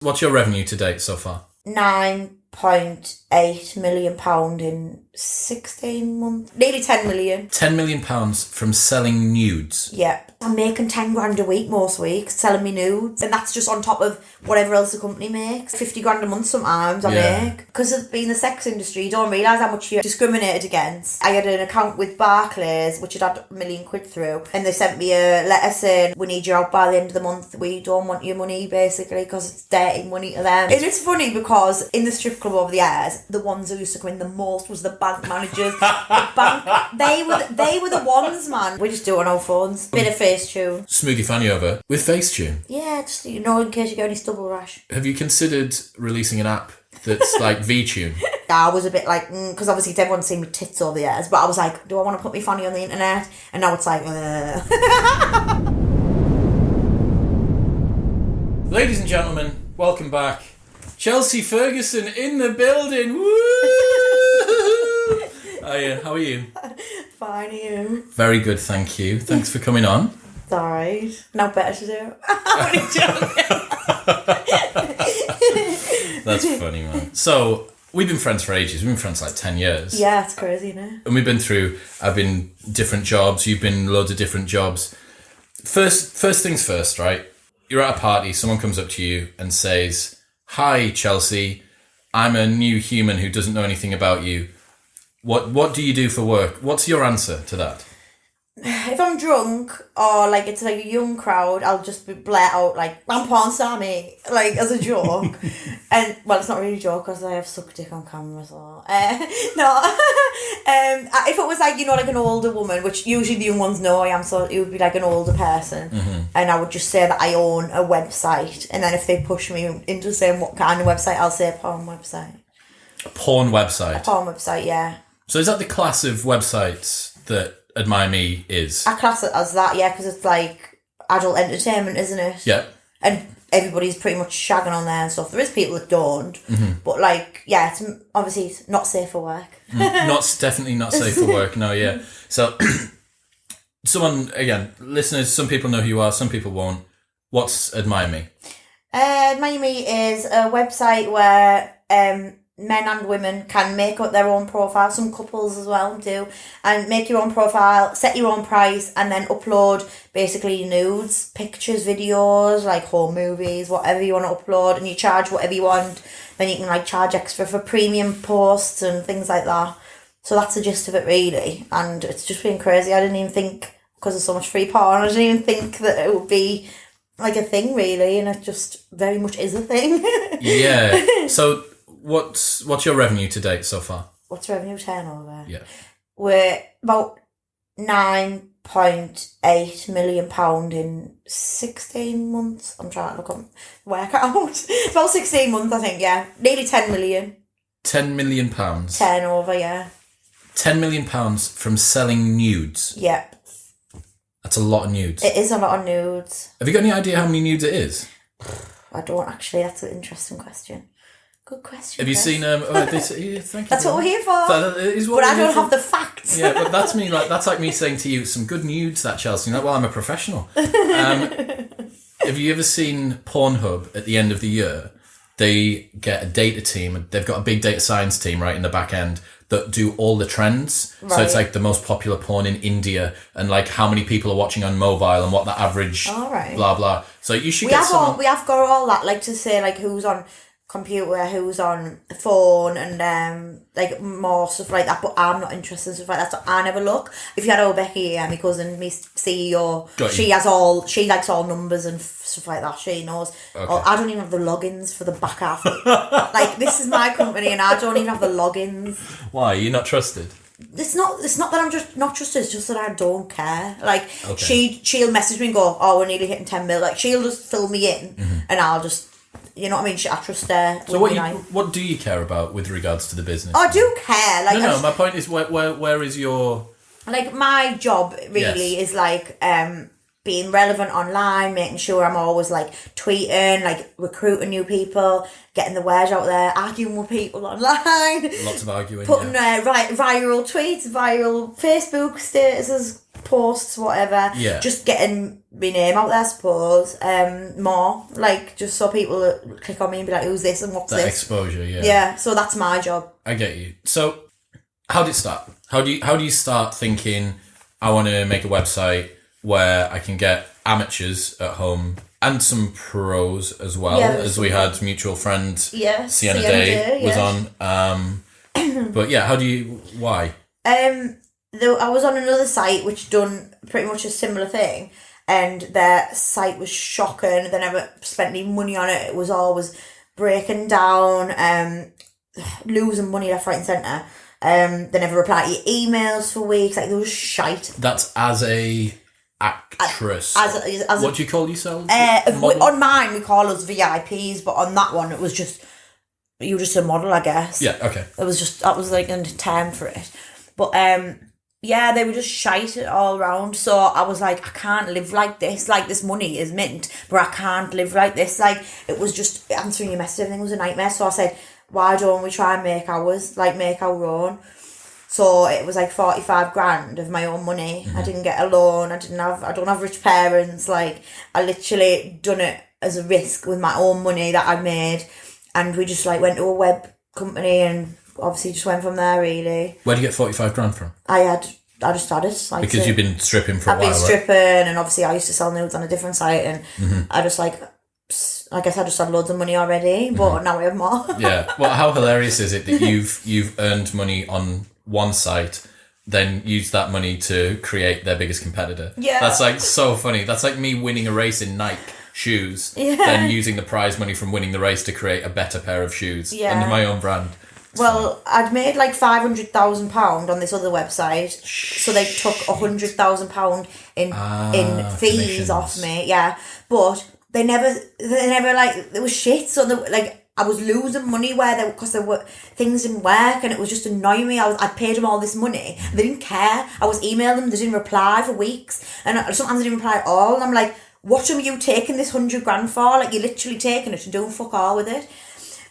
What's your revenue to date so far? £9.8 million in 16 months. Nearly 10 million. £10 million from selling nudes. Yep. I'm making 10 grand a week most weeks selling me nudes, and that's just on top of whatever else the company makes. 50 grand a month sometimes I make. Because of being the sex industry, you don't realise how much you're discriminated against. I had an account with Barclays, which I'd had £1 million through, and they sent me a letter saying, we need you out by the end of the month, we don't want your money, basically, because it's dirty money to them. And it's funny because in the strip club over the years, the ones who used to come in the most was the bank managers. They were the ones, man. We just do it on our phones. Bit of Facetune. Smoothie fanny over with Facetune. Yeah, just, in case you get any stubble rash. Have you considered releasing an app that's like VTune? I was a bit like, because obviously everyone's seen me tits over the years, but I was like, do I want to put me fanny on the internet? And now it's like, Ladies and gentlemen, welcome back. Chelsea Ferguson in the building. Woo! How are you? Fine, are you? Very good, thank you. Thanks for coming on. It's alright. Now better to do. I'm only joking. That's funny, man. So, we've been friends for ages. We've been friends like 10 years. Yeah, it's crazy, isn't it? And I've been different jobs, you've been loads of different jobs. First things first, right? You're at a party, someone comes up to you and says, "Hi, Chelsea, I'm a new human who doesn't know anything about you. What do you do for work?" What's your answer to that? If I'm drunk or like it's like a young crowd, I'll just blare out like, "I'm porn star, mate," like as a joke. And well, it's not really a joke because I have sucked dick on camera, so no. If it was like like an older woman, which usually the young ones know I am, so it would be like an older person, and I would just say that I own a website, and then if they push me into saying what kind of website, I'll say a porn website. A porn website. A porn website, yeah. So is that the class of websites that AdmireMe is? I class it as that, yeah, because it's like adult entertainment, isn't it? Yeah. And everybody's pretty much shagging on there and stuff. There is people that don't, but like, yeah, it's obviously not safe for work. Definitely not safe for work. No, yeah. So, listeners, some people know who you are, some people won't. What's AdmireMe? AdmireMe is a website where men and women can make up their own profile. Some couples as well do, and make your own profile, set your own price, and then upload basically nudes, pictures, videos, like home movies, whatever you want to upload, and you charge whatever you want. Then you can like charge extra for premium posts and things like that. So that's the gist of it, really, and it's just been crazy. I didn't even think, because there's so much free porn, I didn't even think that it would be like a thing, really, and it just very much is a thing. Yeah. So what's your revenue to date so far? What's revenue turnover? Yeah. We're about £9.8 million in 16 months. I'm trying to work it out. It's about 16 months, I think, yeah. Nearly 10 million. £10 million? Turnover, yeah. £10 million from selling nudes? Yep. That's a lot of nudes. It is a lot of nudes. Have you got any idea how many nudes it is? I don't actually. That's an interesting question. Good question. Have you seen thank you. That's what we're here for. That is what but I don't have the facts. Yeah, but that's me. That's like me saying to you, some good nudes, that, Chelsea. Well, I'm a professional. Have you ever seen Pornhub at the end of the year? They get a data team. They've got a big data science team right in the back end that do all the trends. Right. So it's like the most popular porn in India and like how many people are watching on mobile and what the average blah blah. So you should we have got all that, like to say like who's on computer, who's on phone, and like more stuff like that, but I'm not interested in stuff like that, so I never look. If you had old Becky, my cousin, my CEO, she likes all numbers and stuff like that, she knows. Okay. I don't even have the logins for the back half. Like, this is my company and I don't even have the logins. Why? You're not trusted? It's not that I'm just not trusted, it's just that I don't care. Like, okay. She'll message me and go, "Oh, we're nearly hitting 10 mil." Like, she'll just fill me in and I'll just, you know what I mean? I trust her. So what do you care about with regards to the business? I do care. Like, no, my point is where is your... Like, my job really is like being relevant online, making sure I'm always like tweeting, like recruiting new people, getting the word out there, arguing with people online. Lots of arguing. Putting viral tweets, viral Facebook statuses, posts, whatever. Yeah. Just getting my name out there, I suppose. More, like, just so people click on me and be like, who's this and what's That this? exposure, yeah. Yeah, so that's my job. I get you. So, how did it start? How do you start thinking, I want to make a website where I can get amateurs at home and some pros as well, as we had mutual friend Sienna Day was on. But yeah, why? I was on another site which done pretty much a similar thing, and their site was shocking. They never spent any money on it. It was always breaking down, losing money left, right and centre. They never replied to your emails for weeks. Like, they was shite. That's as a actress. What do you call yourselves? On mine, we call us VIPs, but on that one, it was just, you were just a model, I guess. Yeah, okay. That was like a term for it. But, yeah, they were just shite all around. So I was like, I can't live like this. Like, this money is mint, but I can't live like this. Like, it was just answering your message. Everything was a nightmare. So I said, why don't we try and make ours? Like, make our own. So it was like 45 grand of my own money. I didn't get a loan. I don't have rich parents. Like, I literally done it as a risk with my own money that I made. And we just like went to a web company and obviously just went from there, really. Where do you get 45 grand from? I just started. Like, because you've been stripping for a while, I've been stripping, and obviously I used to sell nudes on a different site, and I just like, I guess I just had loads of money already, but now I have more. Yeah. Well, how hilarious is it that you've earned money on one site, then use that money to create their biggest competitor? Yeah. That's like so funny. That's like me winning a race in Nike shoes, then using the prize money from winning the race to create a better pair of shoes under my own brand. Well, I'd made like £500,000 on this other website, so they took £100,000 in fees off me. Yeah, but they never like, it was shit. So I was losing money because things didn't work, and it was just annoying me. I'd paid them all this money. They didn't care. I was emailing them. They didn't reply for weeks, and sometimes they didn't reply at all. And I'm like, what are you taking this 100 grand for? Like, you're literally taking it and doing fuck all with it.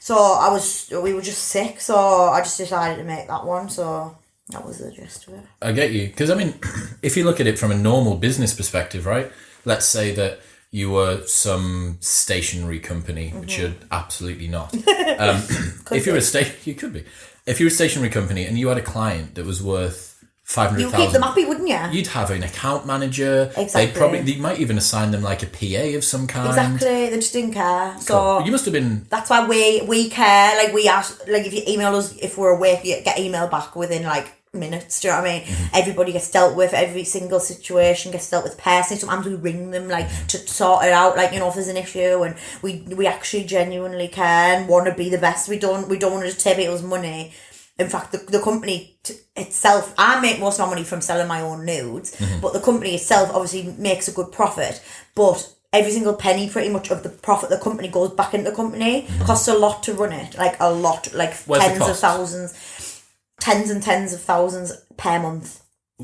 So we were just sick, so I just decided to make that one, so that was the gist of it. I get you, because I mean, if you look at it from a normal business perspective, right? Let's say that you were some stationery company, which you're absolutely not. If you're you could be. If you're a stationery company and you had a client that was worth 500,000, you'd keep them happy, wouldn't you? You'd have an account manager. Exactly. They might even assign them like a PA of some kind. Exactly. They just didn't care. Cool. So You must have been. That's why we care. Like, we ask, like, if you email us, if we're awake, you get email back within like minutes. Do you know what I mean? Everybody gets dealt with. Every single situation gets dealt with personally. Sometimes we ring them like to sort it out. Like, you know, if there's an issue, and we actually genuinely care and want to be the best. We don't want to just take people's money. In fact, the company itself, I make most of my money from selling my own nudes, but the company itself obviously makes a good profit. But every single penny, pretty much, of the profit of the company goes back into the company. It costs a lot to run it, like a lot, like tens and tens of thousands per month.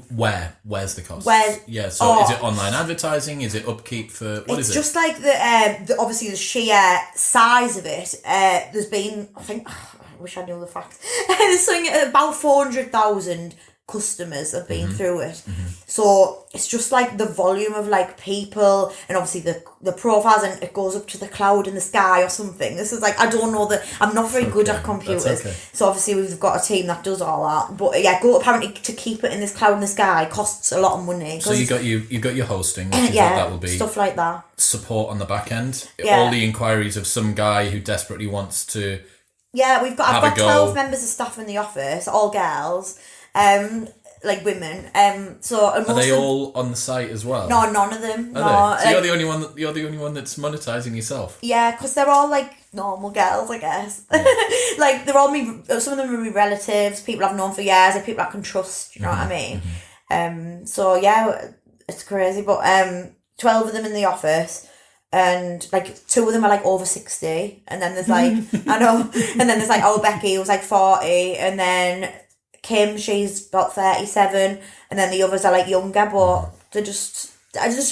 Where's the cost? So is it online advertising? Is it upkeep for what is it? It's just like the obviously the sheer size of it. There's been, I think, I wish I knew the facts. There's something about 400,000 customers have been through it. So it's just like the volume of like people, and obviously the profiles, and it goes up to the cloud in the sky or something. This is like, I don't know, that I'm not very good at computers. So obviously we've got a team that does all that. But yeah, apparently to keep it in this cloud in the sky costs a lot of money. So you got your hosting, which is what that will be. Stuff like that. Support on the back end. All the inquiries of some guy who desperately wants to. Yeah, I've got 12 members of staff in the office, all girls, like women. So and are they all on the site as well? No, none of them. Are they? So you're the only one that's monetizing yourself. Yeah, because they're all like normal girls, I guess. Like, they're all some of them are my relatives, people I've known for years, like people I can trust. You know what I mean? So yeah, it's crazy. But 12 of them in the office. And like 2 of them are like over 60, and then there's like I know, and then there's like Becky, who's like 40, and then Kim, she's about 37, and then the others are like younger, but I just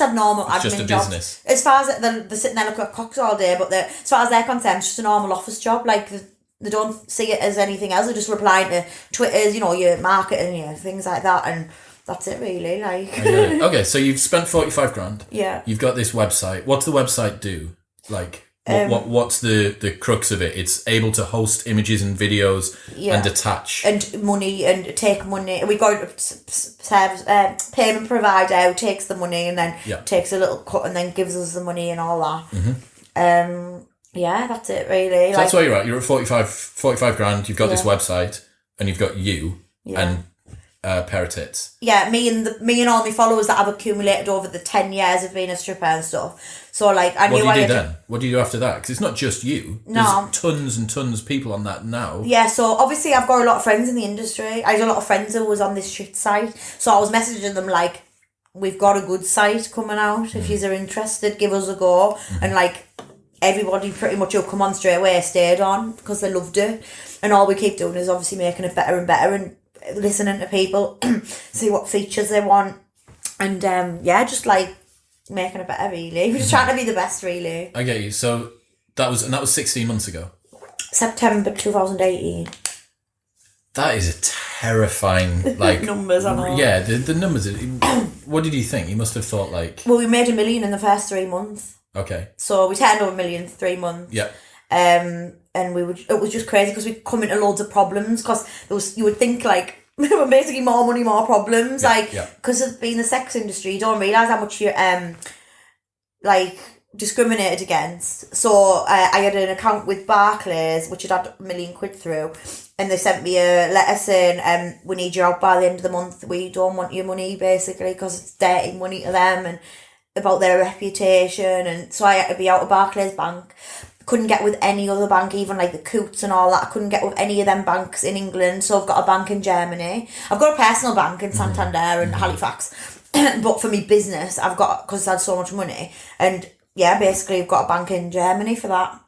have normal admin just a jobs. Business. As far as they're sitting there looking at cocks all day, but as far as they're concerned, it's just a normal office job. Like, they don't see it as anything else. They're just replying to Twitters, you know, your marketing, your things like that, and that's it really. Like, I get it. Okay, so you've spent 45 grand. Yeah. You've got this website. What's the website do? Like, what's the crux of it? It's able to host images and videos and attach. And money and take money. We got a payment provider who takes the money and then takes a little cut and then gives us the money and all that. Mm-hmm. Yeah, that's it really. So that's where you're at. You're at 45 grand. You've got this website and you've got you and a pair of tits. Yeah, me and all my followers that I've accumulated over the 10 years of being a stripper and stuff. So like, I knew What do you do then? What do you do after that? Because it's not just you. There's tons and tons of people on that now. Yeah, so obviously I've got a lot of friends in the industry. I had a lot of friends who was on this shit site. So I was messaging them like, we've got a good site coming out. If you're interested, give us a go. And like, everybody pretty much who come on straight away stayed on because they loved it. And all we keep doing is obviously making it better and better and listening to people, see what features they want. And just like making it better really. We're just trying to be the best really. I get you. So that was 16 months ago. September 2018. That is a terrifying numbers on all. Yeah, the numbers. What did you think? You must have thought like. Well, we made $1 million in the first 3 months. Okay. So we turned over $1 million in 3 months. Yeah. And it was just crazy because we come into loads of problems because you would think like basically more money, more problems. Because of being the sex industry, you don't realise how much you're discriminated against. So I had an account with Barclays, which had $1 million through, and they sent me a letter saying, we need you out by the end of the month. We don't want your money, basically, because it's dirty money to them and about their reputation. And so I had to be out of Barclays Bank. Couldn't get with any other bank, even like the Coots and all that. I couldn't get with any of them banks in England. So I've got a bank in Germany. I've got a personal bank in Santander and Halifax. But for me business, I've got, because I had so much money. And yeah, basically I've got a bank in Germany for that.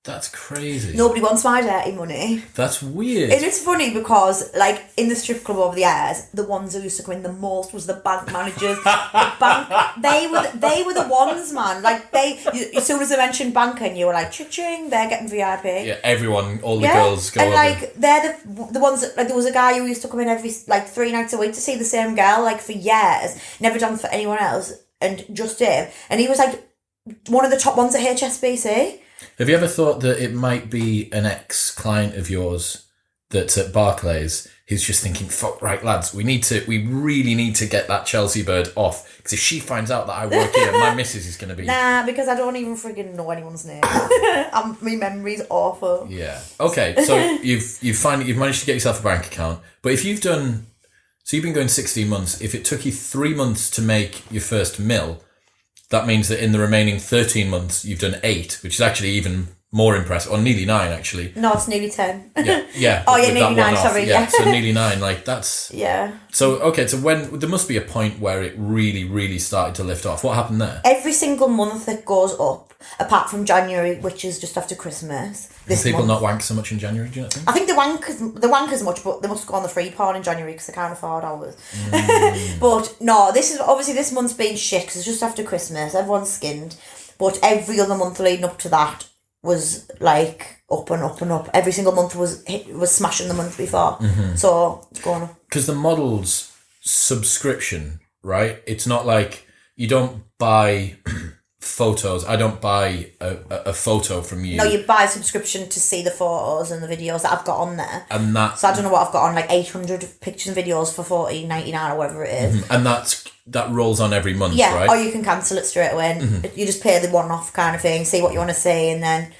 That's crazy. Nobody wants my dirty money. That's weird. It is funny because, like, in the strip club over the years, the ones who used to come in the most was the bank managers. They were the ones, man. Like, as soon as they mentioned banking, you were like, cha-ching, they're getting VIP. Yeah, everyone, all the girls go and, over. like, they're the ones that, like, there was a guy who used to come in every, like, 3 nights a week to see the same girl, like, for years. Never done for anyone else, and just him. And he was, like, one of the top ones at HSBC. Have you ever thought that it might be an ex-client of yours that's at Barclays who's just thinking, fuck, right, lads, we really need to get that Chelsea bird off, because if she finds out that I work here, my missus is going to be... Nah, because I don't even friggin' know anyone's name. My memory's awful. Yeah. Okay, so you've managed to get yourself a bank account, but if you've done... So you've been going 16 months. If it took you 3 months to make your first mil... That means that in the remaining 13 months, you've done 8, which is actually even more impressive, or nearly 9, actually. No, it's nearly 10. Yeah. Oh, yeah, nearly 9, sorry. Yeah, so nearly 9, like, that's... Yeah. So, okay, so there must be a point where it really, really started to lift off. What happened there? Every single month it goes up, apart from January, which is just after Christmas. Do people not wank so much in January, do you not think? I think they wank as much, but they must go on the free porn in January because they can't afford ours. But no, this month's been shit because it's just after Christmas. Everyone's skinned. But every other month leading up to that was like up and up and up. Every single month was smashing the month before. Mm-hmm. So it's going up. Because the model's subscription, right? It's not like you don't buy... photos. I don't buy a photo from you. No, you buy a subscription to see the photos and the videos that I've got on there. And that... So I don't know what I've got on, like 800 pictures and videos for $14.99 or whatever it is. Mm-hmm. And that rolls on every month, right? Or you can cancel it straight away and you just pay the one-off kind of thing, see what you want to see and then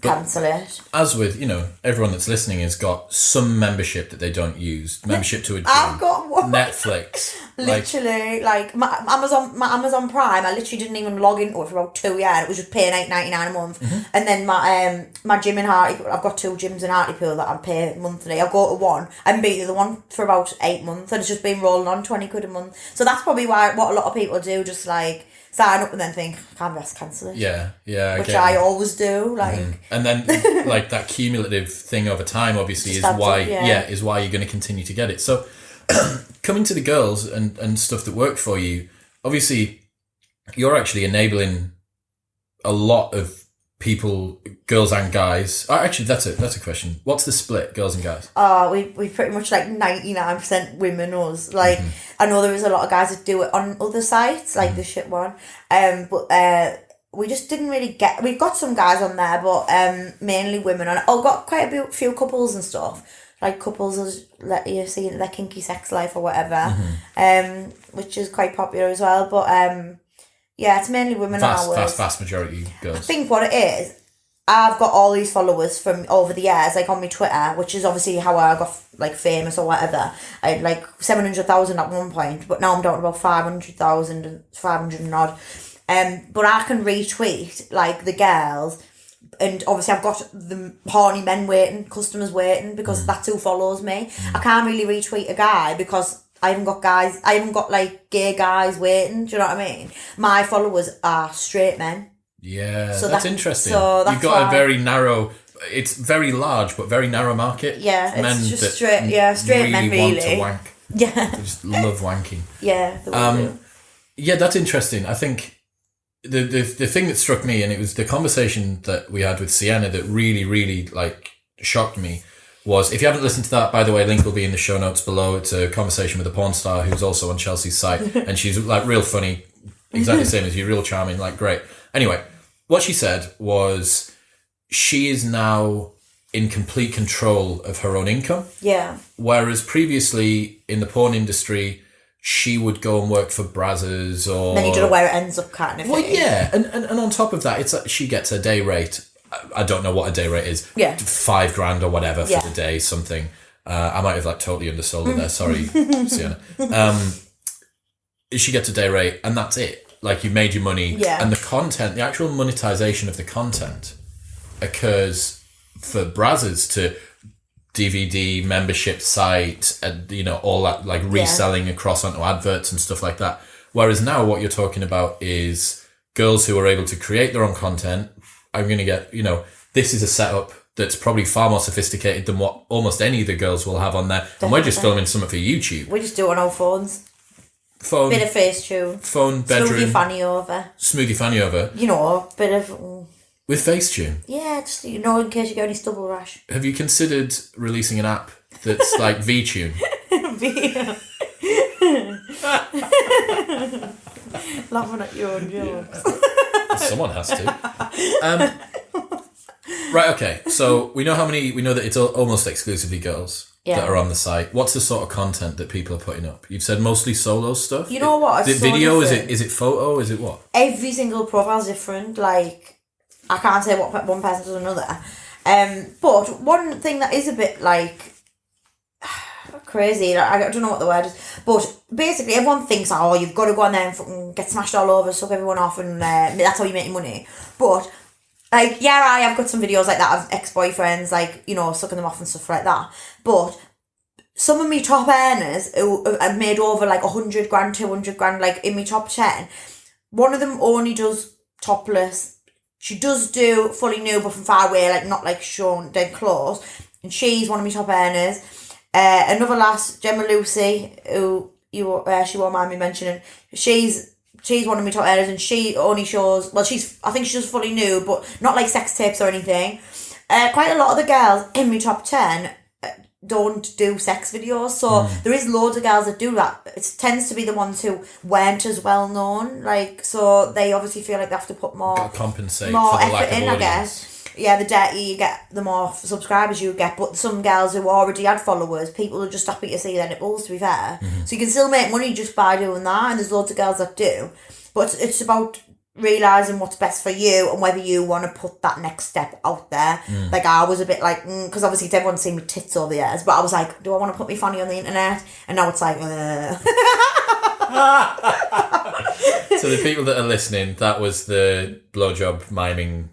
cancel it. As with, everyone that's listening has got some membership that they don't use. Membership to a gym. I've got one. Netflix. Literally, like my Amazon Prime, I literally didn't even log into it for about 2 years. It was just paying $8.99 a month. Mm-hmm. And then my gym in Hartlepool, I've got 2 gyms in Hartlepool that I pay monthly. I go to one. I haven't been to the other one for about 8 months, and it's just been rolling on £20 a month. So that's probably what a lot of people do, just like sign up and then think, I can't best cancel it. Yeah. Which I always do, like. And then like that cumulative thing over time, obviously, is why is why you're going to continue to get it. So. Coming to the girls and stuff that work for you, obviously you're actually enabling a lot of people, girls and guys. Oh, actually, that's a question. What's the split, girls and guys? Oh, we pretty much like 99% women us. Like, I know there is a lot of guys that do it on other sites, like the shit one. But we just didn't really get. We've got some guys on there, but mainly women. And I've got quite a few couples and stuff. Like couples will let you see their kinky sex life or whatever, which is quite popular as well. But yeah, it's mainly women. Vast majority girls. I think what it is, I've got all these followers from over the years, like on my Twitter, which is obviously how I got like famous or whatever. I had like 700,000 at one point, but now I'm down to about 500,000 and 500 and odd. But I can retweet like the girls. And obviously I've got the horny men waiting, customers waiting, because that's who follows me. I can't really retweet a guy because I haven't got like gay guys waiting, do you know what I mean? My followers are straight men. Yeah, so that's interesting. So that's You've got a very narrow, it's very large but very narrow market. Yeah, it's men just that straight really men really. want to wank. Yeah. They just love wanking. Yeah, they do. Yeah, that's interesting. I think the thing that struck me, and it was the conversation that we had with Sienna that really, really like shocked me, was, if you haven't listened to that, by the way, link will be in the show notes below. It's a conversation with a porn star who's also on Chelsea's site, and she's like real funny, exactly the same as you, real charming, like great. Anyway, what she said was she is now in complete control of her own income. Yeah. Whereas previously in the porn industry, she would go and work for Brazzers or... Then you don't know where it ends up kind of thing. Well, yeah. And on top of that, it's like she gets a day rate. I don't know what a day rate is. Yeah. $5,000 or whatever for the day, something. I might have like totally undersold it there. Sorry, Sienna. She gets a day rate and that's it. Like, you made your money. Yeah. And the content, the actual monetization of the content occurs for Brazzers to... DVD membership site and all that, like reselling across onto adverts and stuff like that. Whereas now what you're talking about is girls who are able to create their own content. I'm going to get, this is a setup that's probably far more sophisticated than what almost any of the girls will have on there. Definitely. And we're just filming something for YouTube. We just do it on our phones. Phone. Bit of Facetune. Phone, bedroom. Smoothie fanny over. Bit of... With Facetune? Yeah, just, in case you get any stubble rash. Have you considered releasing an app that's like VTune? Laughing at your own jokes. Someone has to. Right, okay. So we know that it's almost exclusively girls that are on the site. What's the sort of content that people are putting up? You've said mostly solo stuff. You know what? Is it video? Is it photo? Is it what? Every single profile is different. Like, I can't say what one person does another. But one thing that is a bit like crazy, like, I don't know what the word is, but basically everyone thinks, you've got to go on there and fucking get smashed all over, suck everyone off, and that's how you make your money. But like, yeah, I have got some videos like that of ex-boyfriends, like, sucking them off and stuff like that. But some of me top earners who have made over like 100 grand, 200 grand, like in my top 10, one of them only does topless. She does do fully nude, but from far away, like not like shown dead close. And she's one of my top earners. Another lass, Gemma Lucy, who she won't mind me mentioning. She's one of my top earners, and she only shows. Well, I think she does fully nude, but not like sex tapes or anything. Quite a lot of the girls in my top 10 don't do sex videos, so there is loads of girls that do that. It tends to be the ones who weren't as well known, like, so they obviously feel like they have to put more compensate more for the effort lack of in, audience. I guess. Yeah, the dirtier you get, the more subscribers you get. But some girls who already had followers, people are just happy to see their nipples, to be fair. So you can still make money just by doing that, and there's loads of girls that do. But it's about realising what's best for you and whether you want to put that next step out there. Like, I was a bit like, because obviously everyone's seen me tits over the years, but I was like, do I want to put my fanny on the internet? And now it's like, So the people that are listening, that was the blowjob miming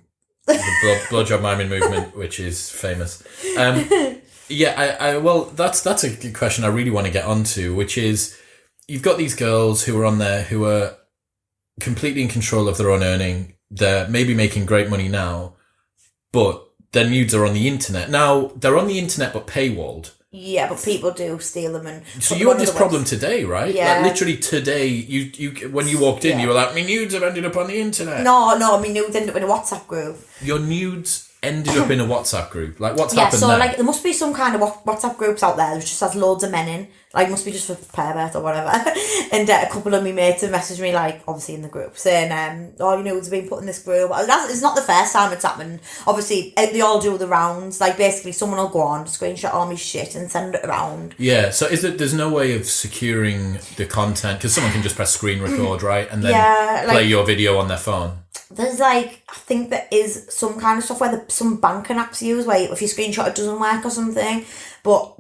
movement, which is famous. Yeah, well, that's a good question I really want to get onto, which is, you've got these girls who are on there who are completely in control of their own earning. They're maybe making great money now, but their nudes are on the internet. Now, they're on the internet but paywalled. Yeah, but people do steal them and. So you had this problem today, right? Yeah. Like literally today, you when you walked in, you were like, "My nudes have ended up on the internet." No, my nudes ended up in a WhatsApp group. Your nudes ended up in a WhatsApp group. Like, what's happened so there? like there must be some kind of WhatsApp groups out there that just has loads of men in. Like, must be just for pervert or whatever. And a couple of my mates have messaged me, like, obviously in the group, saying, "Oh, you know, it's been put in this group." It's not the first time it's happened. Obviously, they all do the rounds. Like, basically, someone will go on, screenshot all my shit and send it around. Yeah, so there's no way of securing the content, because someone can just press screen record, right? And then play your video on their phone. There's I think there is some kind of software that some banking apps use where if you screenshot it doesn't work or something. But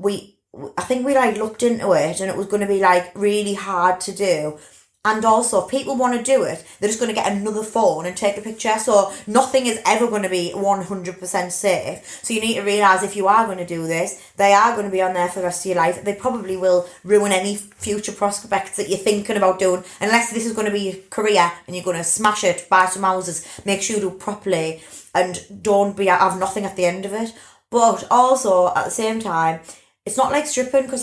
I think we looked into it and it was going to be really hard to do. And also, if people want to do it, they're just going to get another phone and take a picture. So nothing is ever going to be 100% safe. So you need to realise if you are going to do this, they are going to be on there for the rest of your life. They probably will ruin any future prospects that you're thinking about doing. Unless this is going to be your career and you're going to smash it, buy some houses, make sure you do it properly, and don't have nothing at the end of it. But also, at the same time, it's not like stripping, because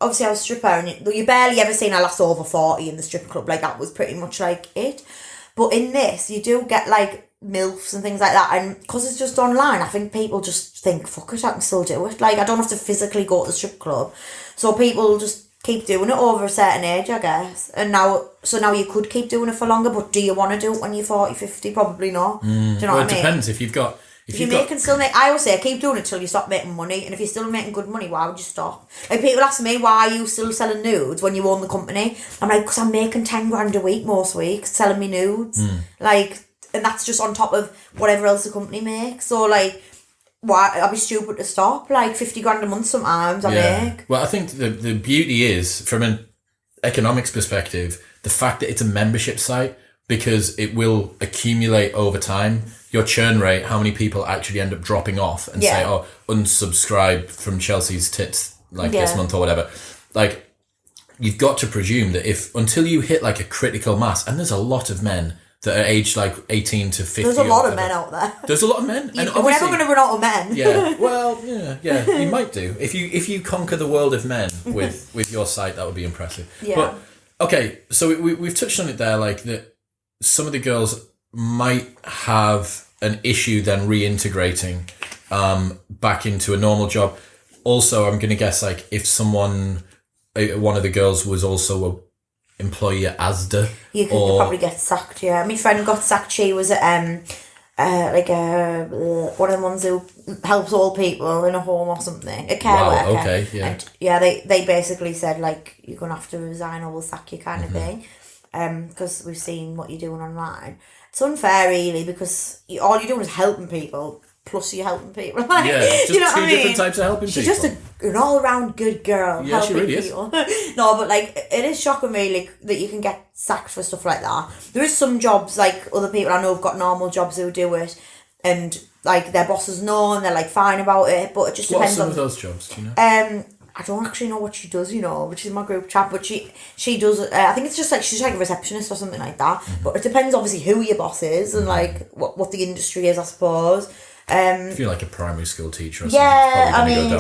obviously I was a stripper and you barely ever seen a lass over 40 in the strip club. Like, that was pretty much it. But in this, you do get MILFs and things like that, and because it's just online, I think people just think, fuck it, I can still do it. I don't have to physically go to the strip club. So people just keep doing it over a certain age, I guess. And now you could keep doing it for longer, but do you want to do it when you're 40, 50? Probably not. Do you know what I mean? It depends. If you've got... I always say keep doing it till you stop making money, and if you're still making good money, why would you stop? People ask me, why are you still selling nudes when you own the company? I'm like, because I'm making 10 grand a week most weeks selling me nudes. And that's just on top of whatever else the company makes. So why I'd be stupid to stop. 50 grand a month sometimes I make. Well, I think the beauty is, from an economics perspective, the fact that it's a membership site, because it will accumulate over time. Your churn rate, how many people actually end up dropping off and say, "Oh, unsubscribe from Chelsea's tits this month," or whatever. You've got to presume that until you hit a critical mass, and there's a lot of men that are aged 18 to 50. There's a lot of men out there. There's a lot of men. And we're never going to run out of men. Yeah, well, yeah, you might do. If you conquer the world of men with your site, that would be impressive. Yeah. But, okay, so we've touched on it there, that some of the girls might have an issue then reintegrating back into a normal job. Also, I'm going to guess if one of the girls was also a employee at Asda, you could probably get sacked. Yeah, my friend got sacked. She was at one of the ones who helps old people in a home or something, a care worker. Okay, yeah. And they basically said you're gonna have to resign or we'll sack you kind of thing. Because we've seen what you're doing online. It's unfair, really, because all you're doing is helping people, plus you're helping people. Just you know two different types of helping people. She's just an all-round good girl helping she really people. No, but it is shocking, really, that you can get sacked for stuff like that. There is some jobs, other people I know have got normal jobs who do it, and their bosses know and they're fine about it, but it just depends on... What are some of those jobs, do you know? I don't actually know what she does, which is my group chat, but she does, I think it's just she's a receptionist or something like that, but it depends obviously who your boss is and what the industry is, I suppose. If you're a primary school teacher or something, yeah, I mean,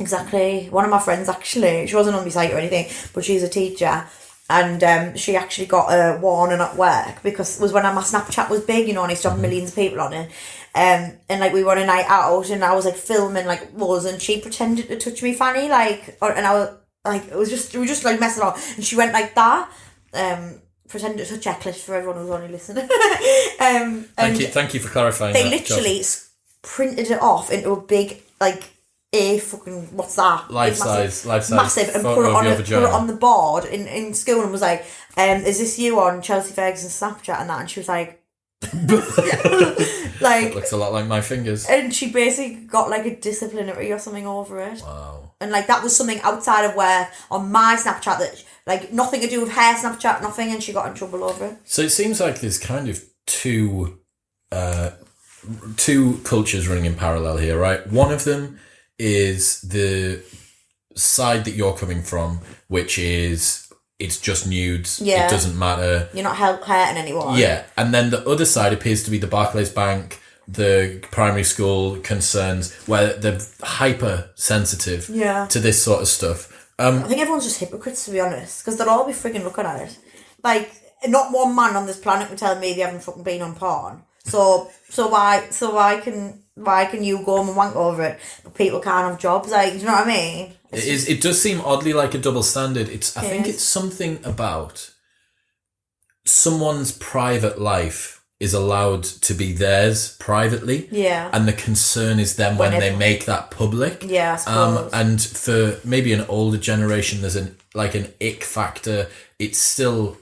exactly. One of my friends actually, she wasn't on my site or anything, but she's a teacher, and she actually got a warning at work because it was when my Snapchat was big, and I used to have millions of people on it. And we were on a night out and I was filming and she pretended to touch me fanny and I was we were just messing around and she went like that, pretended to touch her clit for everyone who's only listening. Thank you for clarifying. They literally printed it off into a big what's that? Life size, massive, and put it on the board in school and was like, is this you on Chelsea Ferguson Snapchat and that? And she was like, it looks a lot like my fingers. And she basically got a disciplinary or something over it. Wow. And that was something outside of work on my Snapchat that nothing to do with her Snapchat, nothing, and she got in trouble over it. So it seems like there's kind of two cultures running in parallel here, right? One of them is the side that you're coming from, which is it's just nudes. Yeah. It doesn't matter. You're not hurting anyone. Yeah. And then the other side appears to be the Barclays Bank the primary school concerns where they're hypersensitive to this sort of stuff. I think everyone's just hypocrites, to be honest, because they'll all be frigging looking at it. Like, not one man on this planet would tell me they haven't fucking been on porn. So why can you go and wank over it, but people can't have jobs? Like, do you know what I mean? It does seem oddly like a double standard. I think it's something about someone's private life is allowed to be theirs privately. Yeah. And the concern is then when they make that public. Yeah, I suppose. And for maybe an older generation, there's an ick factor. It's still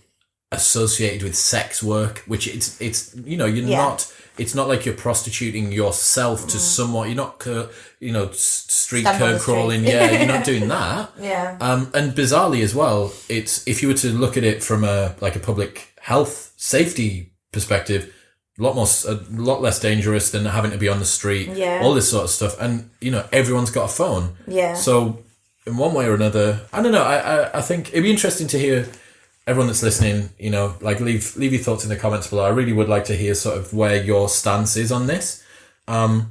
associated with sex work, which it's not. It's not like you're prostituting yourself to someone. You're not, street curb crawling. Yeah, you're not doing that. Yeah. And bizarrely as well, it's if you were to look at it from a public health safety perspective, a lot less dangerous than having to be on the street. Yeah. All this sort of stuff, and everyone's got a phone. Yeah. So in one way or another, I don't know. I think it'd be interesting to hear. Everyone that's listening, leave your thoughts in the comments below. I really would like to hear sort of where your stance is on this. Do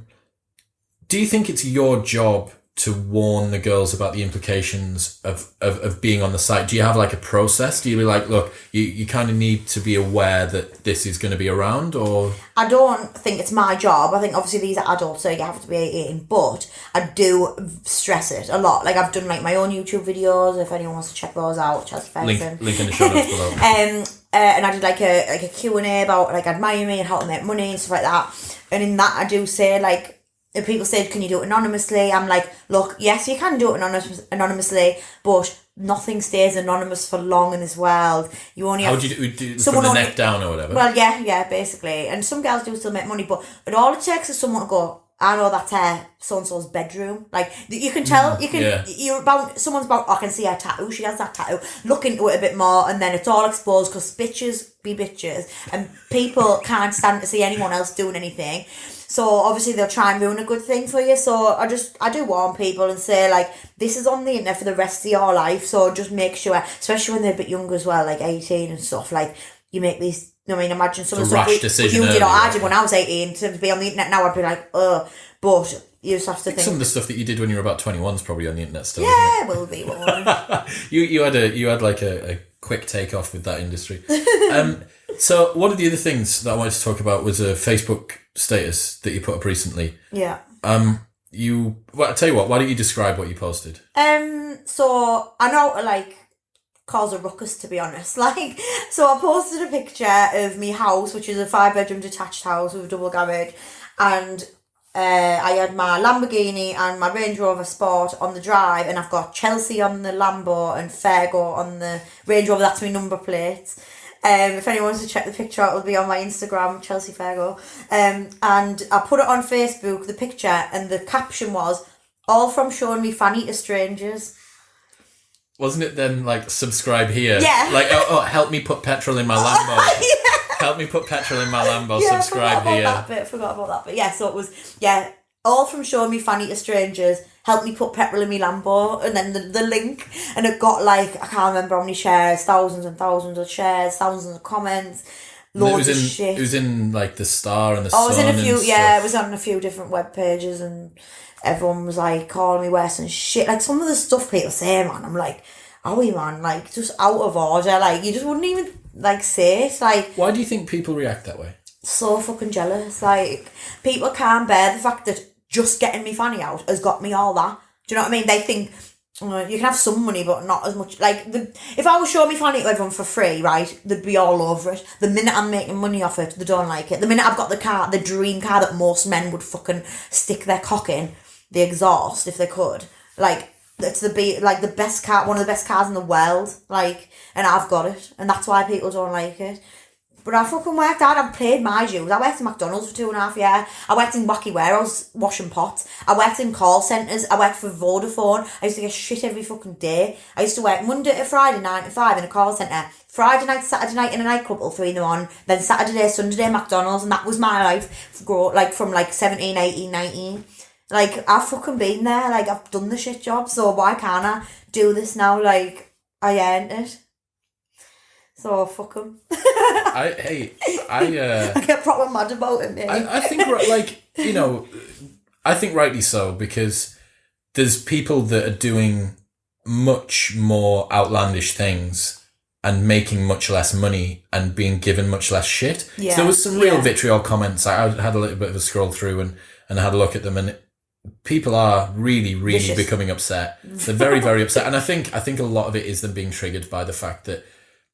you think it's your job to warn the girls about the implications of being on the site? Do you have a process? Do you be like, look, you kind of need to be aware that this is going to be around, or? I don't think it's my job. I think obviously these are adults, so you have to be 18, but I do stress it a lot. I've done my own YouTube videos, if anyone wants to check those out, Chelsea Ferguson. Link in the show notes below. And I did a Q&A about AdmireMe and how to make money and stuff like that. And in that I do say if people say, can you do it anonymously? I'm like, look, yes, you can do it anonymously, but nothing stays anonymous for long in this world. You only How do you do from the neck down or whatever? Well, yeah, basically. And some girls do still make money, but all it takes is someone to go, I know that's so-and-so's bedroom. You can tell, someone's about, I can see her tattoo, she has that tattoo. Look into it a bit more, and then it's all exposed, because bitches be bitches, and people can't stand to see anyone else doing anything. So obviously they'll try and ruin a good thing for you. So I do warn people and say, this is on the internet for the rest of your life. So just make sure, especially when they're a bit younger as well, 18 and stuff, you make these, imagine some of the stuff decision you did or I did when I was 18 to be on the internet now, I'd be like, but you just have to think. Some of the stuff that you did when you were about 21 is probably on the internet still. Yeah, will be. You had a quick takeoff with that industry. So one of the other things that I wanted to talk about was a Facebook status that you put up recently. Yeah. I tell you what, why don't you describe what you posted? So I know how to cause a ruckus, to be honest. So I posted a picture of me house, which is a 5-bedroom detached house with a double garage, and I had my Lamborghini and my Range Rover Sport on the drive, and I've got Chelsea on the Lambo and Fergo on the Range Rover. That's my number plates. If anyone wants to check the picture out, it'll be on my Instagram, Chelsea Fergo. And I put it on Facebook, the picture, and the caption was, all from showing me fanny to strangers. Wasn't it then subscribe here? Yeah. Help me put petrol in my Lambo. Yeah. Help me put petrol in my Lambo, yeah, subscribe forgot about that bit. Yeah, so it was, all from showing me fanny to strangers, help me put petrol in my Lambo, and then the link, and it got I can't remember how many shares, thousands and thousands of shares, thousands of comments, loads of shit. It was in the Star and the Sun. I was in a few, stuff. it was on a few different web pages, and everyone was calling me worse and shit. Some of the stuff people say, man, I'm like, are we, man? Just out of order. You just wouldn't even say it. Why do you think people react that way? So fucking jealous. People can't bear the fact that just getting me fanny out has got me all that. Do you know what I mean? They think you can have some money, but not as much. If I was showing me fanny to everyone for free, right, they'd be all over it. The minute I'm making money off it, they don't like it. The minute I've got the car, the dream car that most men would fucking stick their cock in, the exhaust if they could. It's the best car, one of the best cars in the world. And I've got it, and that's why people don't like it. But I fucking worked hard. I paid my dues. I worked in McDonald's for 2.5 years. I worked in Wacky Warehouse washing pots. I worked in call centres. I worked for Vodafone. I used to get shit every fucking day. I used to work Monday to Friday, 9 to 5 in a call centre. Friday night, Saturday night in a nightclub till 3 in the morning. Then Saturday, Sunday day McDonald's. And that was my life from 17, 18, 19. I've fucking been there. I've done the shit job. So why can't I do this now? I earned it. So fuck them. I get proper mad about it, mate. I think, like, you know, I think rightly so, because there's people that are doing much more outlandish things and making much less money and being given much less shit. Yeah. So there was some real vitriol comments. I had a little bit of a scroll through and had a look at them, and people are really, really vicious. Becoming upset. They're very, very upset. And I think a lot of it is them being triggered by the fact that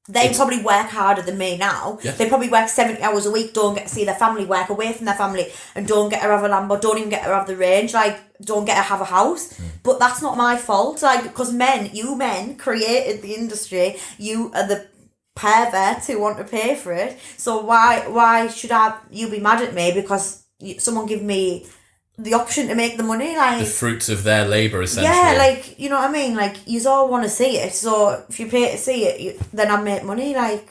they probably work harder than me now. Yeah. They probably work 70 hours a week, don't get to see their family, work away from their family, and don't get to have a Lambo, don't even get to have the range, like, don't get to have a house. But that's not my fault, like, because you men created the industry, you are the perverts who want to pay for it. So why should you be mad at me because someone give me the option to make the money, like the fruits of their labour, essentially. Yeah, like, you know what I mean? Like, you all want to see it, so if you pay to see it, then I make money. Like,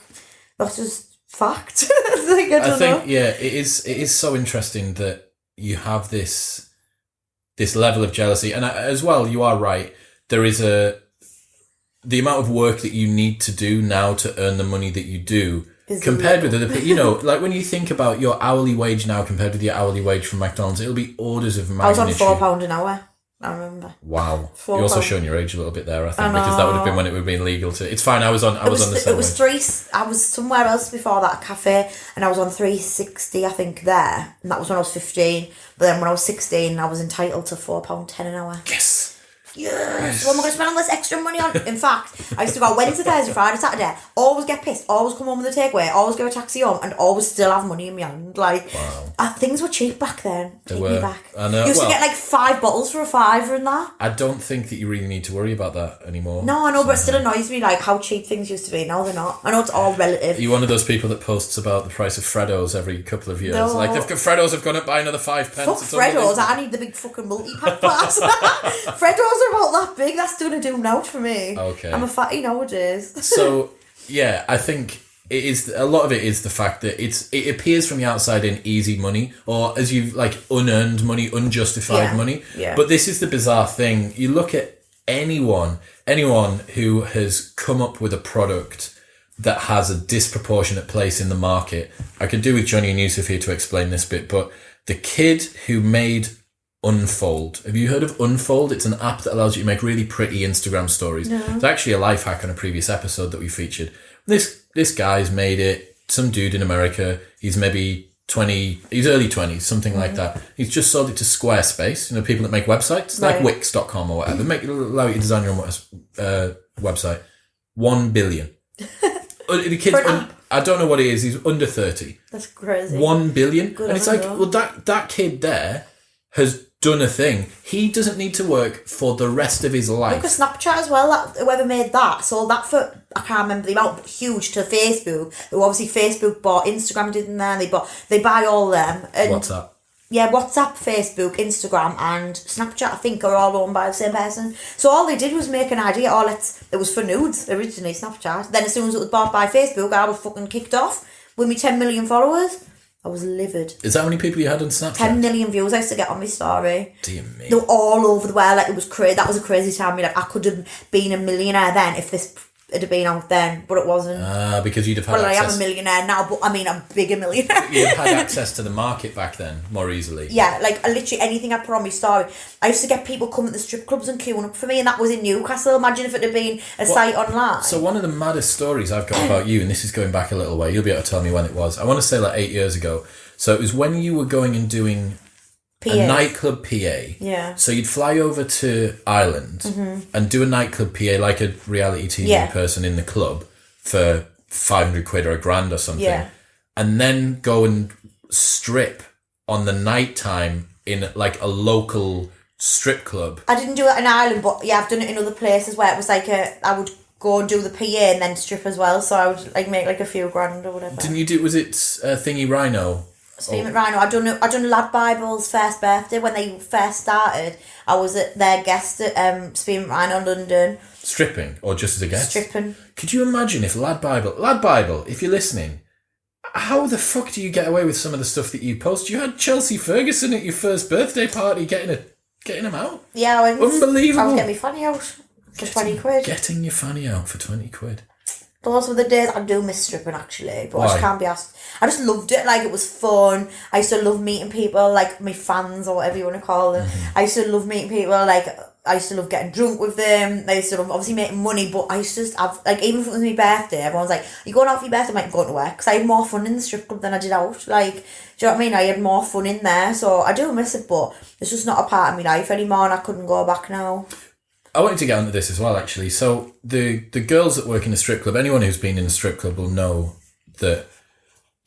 that's just fact. Like, I think, yeah, it is so interesting that you have this level of jealousy, and as well, you are right. There is the amount of work that you need to do now to earn the money that you do. Compared with other people, you know, like when you think about your hourly wage now compared with your hourly wage from McDonald's, it'll be orders of magnitude. I was on £4 an hour, I remember. Wow. You're also showing your age a little bit there, I think, because that would have been when it would have been legal to. It's fine, I was on the same. It was I was somewhere else before that, a cafe, and I was on £3.60, I think, there, and that was when I was 15. But then when I was 16, I was entitled to £4.10 an hour. Yes. Yes. What am I going to spend all this extra money on? In fact, I used to go Wednesday, Thursday, Friday, Saturday, always get pissed, always come home with a takeaway, always go a taxi home, and always still have money in my hand. Like, things were cheap back then. Take me back. I know. You used to get like 5 bottles for a £5 and that. I don't think that you really need to worry about that anymore. No, I know, but it still annoys me, like, how cheap things used to be. Now they're not. I know it's all relative. Are you one of those people that posts about the price of Freddos every couple of years? No. Like, Freddos have gone up by another 5 pence. Fuck Freddos, I need the big fucking multi-pack glass. Freddos are about that big. That's going to do now for me. Okay. I'm a fatty nowadays. So, yeah, I think it is. A lot of it is the fact that it appears from the outside in easy money, or as you like, unearned money, unjustified money. Yeah. But this is the bizarre thing. You look at anyone who has come up with a product that has a disproportionate place in the market. I could do with Johnny and Yusuf here to explain this bit, but the kid who made Unfold. Have you heard of Unfold? It's an app that allows you to make really pretty Instagram stories. No. It's actually a life hack on a previous episode that we featured. This guy's made it. Some dude in America. He's maybe 20. He's early 20s, something like that. He's just sold it to Squarespace. You know, people that make websites like Wix.com or whatever. Allow you to design your own website. 1 billion. The kid's I don't know what it is. He's under 30. That's crazy. 1 billion. Good, and it's like, well, that kid there has done a thing. He doesn't need to work for the rest of his life. Look at Snapchat as well. Whoever made that sold that for, I can't remember the amount, but huge, to Facebook. Who obviously Facebook bought, Instagram didn't there. They buy all them. And WhatsApp. Yeah, WhatsApp, Facebook, Instagram, and Snapchat, I think, are all owned by the same person. So all they did was make an idea. It was for nudes originally, Snapchat. Then as soon as it was bought by Facebook, I was fucking kicked off with me 10 million followers. I was livid. Is that how many people you had on Snapchat? 10 million views I used to get on my story. Dear me. They were all over the world. Like, it was crazy. That was a crazy time. Like, I could have been a millionaire then if this had been out then, but it wasn't. Because you'd have had access. Well, I am a millionaire now, but I mean, I'm a bigger millionaire. You'd have had access to the market back then more easily. Yeah, like, literally anything I put on my story. I used to get people coming to the strip clubs and queuing up for me, and that was in Newcastle. Imagine if it had been a site online. So one of the maddest stories I've got about you, and this is going back a little way, you'll be able to tell me when it was. I want to say like 8 years ago. So it was when you were going and doing a nightclub PA. Yeah. So you'd fly over to Ireland and do a nightclub PA like a reality TV person in the club for 500 quid or £1,000 or something. Yeah. And then go and strip on the night time in like a local strip club. I didn't do it in Ireland, but yeah, I've done it in other places where it was like I would go and do the PA and then strip as well. So I would like make like a few grand or whatever. Didn't you do? Was it Thingy Rhino? Spearmint Rhino. I done Lad Bible's first birthday when they first started. I was at their guest at Spearmint Rhino, London. Stripping or just as a guest? Stripping. Could you imagine if Lad Bible, if you're listening, how the fuck do you get away with some of the stuff that you post? You had Chelsea Ferguson at your first birthday party getting him out. Yeah, unbelievable. I was getting my fanny out for 20 quid. Getting your fanny out for 20 quid. Those were the days. I do miss stripping actually, but I Why? just can't be asked. I just loved it. Like, it was fun. I used to love meeting people, like my fans or whatever you want to call them. I used to love meeting people. Like, I used to love getting drunk with them. I used to love obviously making money, but I used to just have, like, even if it was my birthday, everyone's like, "You going out for your birthday?" I'm like, "I'm going to work," because I had more fun in the strip club than I did out. Like, do you know what I mean? I had more fun in there, so I do miss it, but it's just not a part of my life anymore, and I couldn't go back now. I wanted to get onto this as well, actually. So the girls that work in a strip club, anyone who's been in a strip club will know that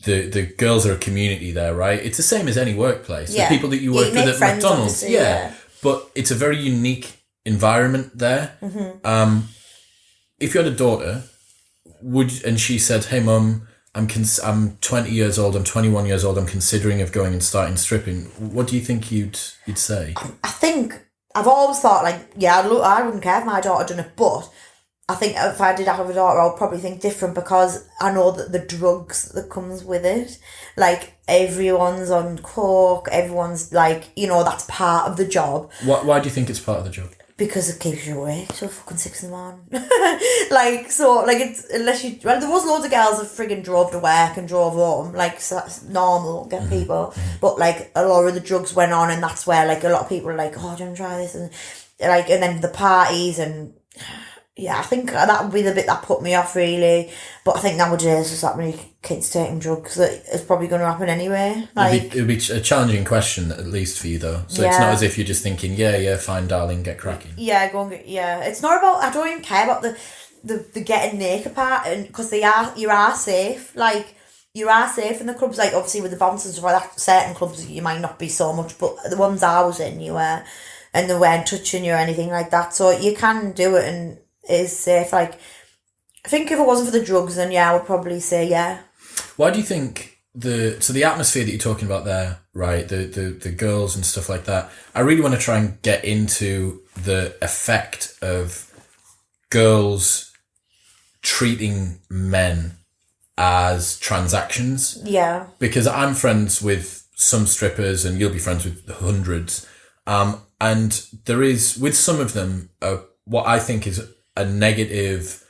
the girls are a community there, right? It's the same as any workplace. Yeah. The people that you work with at McDonald's. Yeah. But it's a very unique environment there. If you had a daughter, and she said, "Hey mum, I'm 20 years old, I'm 21 years old, I'm considering of going and starting stripping," what do you think you'd say? I think I've always thought, like, yeah, I wouldn't care if my daughter done it, but I think if I did have a daughter, I would probably think different, because I know that the drugs that comes with it, like, everyone's on coke, everyone's like, you know, that's part of the job. Why do you think it's part of the job? Because it keeps you awake till fucking 6 a.m. Like, so, like, it's, unless you, well, there was loads of girls that friggin' drove to work and drove home, like, so that's normal, get people, but, like, a lot of the drugs went on, and that's where, like, a lot of people were like, "Oh, do you want to try this?" And, like, and then the parties, and, yeah, I think that would be the bit that put me off, really, but I think nowadays there's that many kids taking drugs that it's probably going to happen anyway. Like, It'd be a challenging question, at least for you, though. So it's not as if you're just thinking, yeah, fine, darling, get cracking. Yeah, go and get, yeah. It's not about, I don't even care about the getting naked part, and because you are safe. Like, you are safe in the clubs. Like, obviously with the bouncers and stuff like that, certain clubs you might not be so much, but the ones I was in, you were, and they weren't touching you or anything like that. So you can do it, and it is safe. Like, I think if it wasn't for the drugs, then yeah, I would probably say yeah. Why do you think the atmosphere that you're talking about there, right? The girls and stuff like that. I really want to try and get into the effect of girls treating men as transactions. Yeah. Because I'm friends with some strippers, and you'll be friends with hundreds. And there is, with some of them, what I think is a negative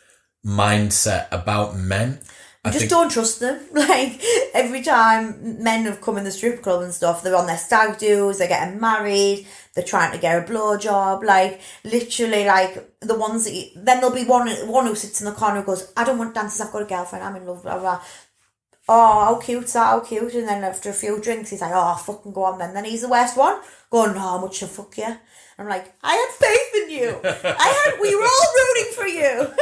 mindset about men. I just don't trust them. Like, every time men have come in the strip club and stuff, they're on their stag do's, they're getting married, they're trying to get a blowjob. Like, literally, like, the ones that then there'll be one who sits in the corner who goes, "I don't want dances, I've got a girlfriend, I'm in love, blah, blah." "Oh, how cute's that, how cute?" And then after a few drinks, he's like, "Oh, fucking go on then." Then he's the worst one, going, "No, how much to fuck you?" I'm like, I had faith in you. We were all rooting for you.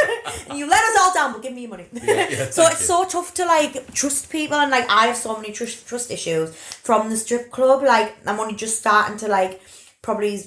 And you let us all down, but give me your money. So it's so tough to, like, trust people. And, like, I have so many trust issues from the strip club. Like, I'm only just starting to, like, probably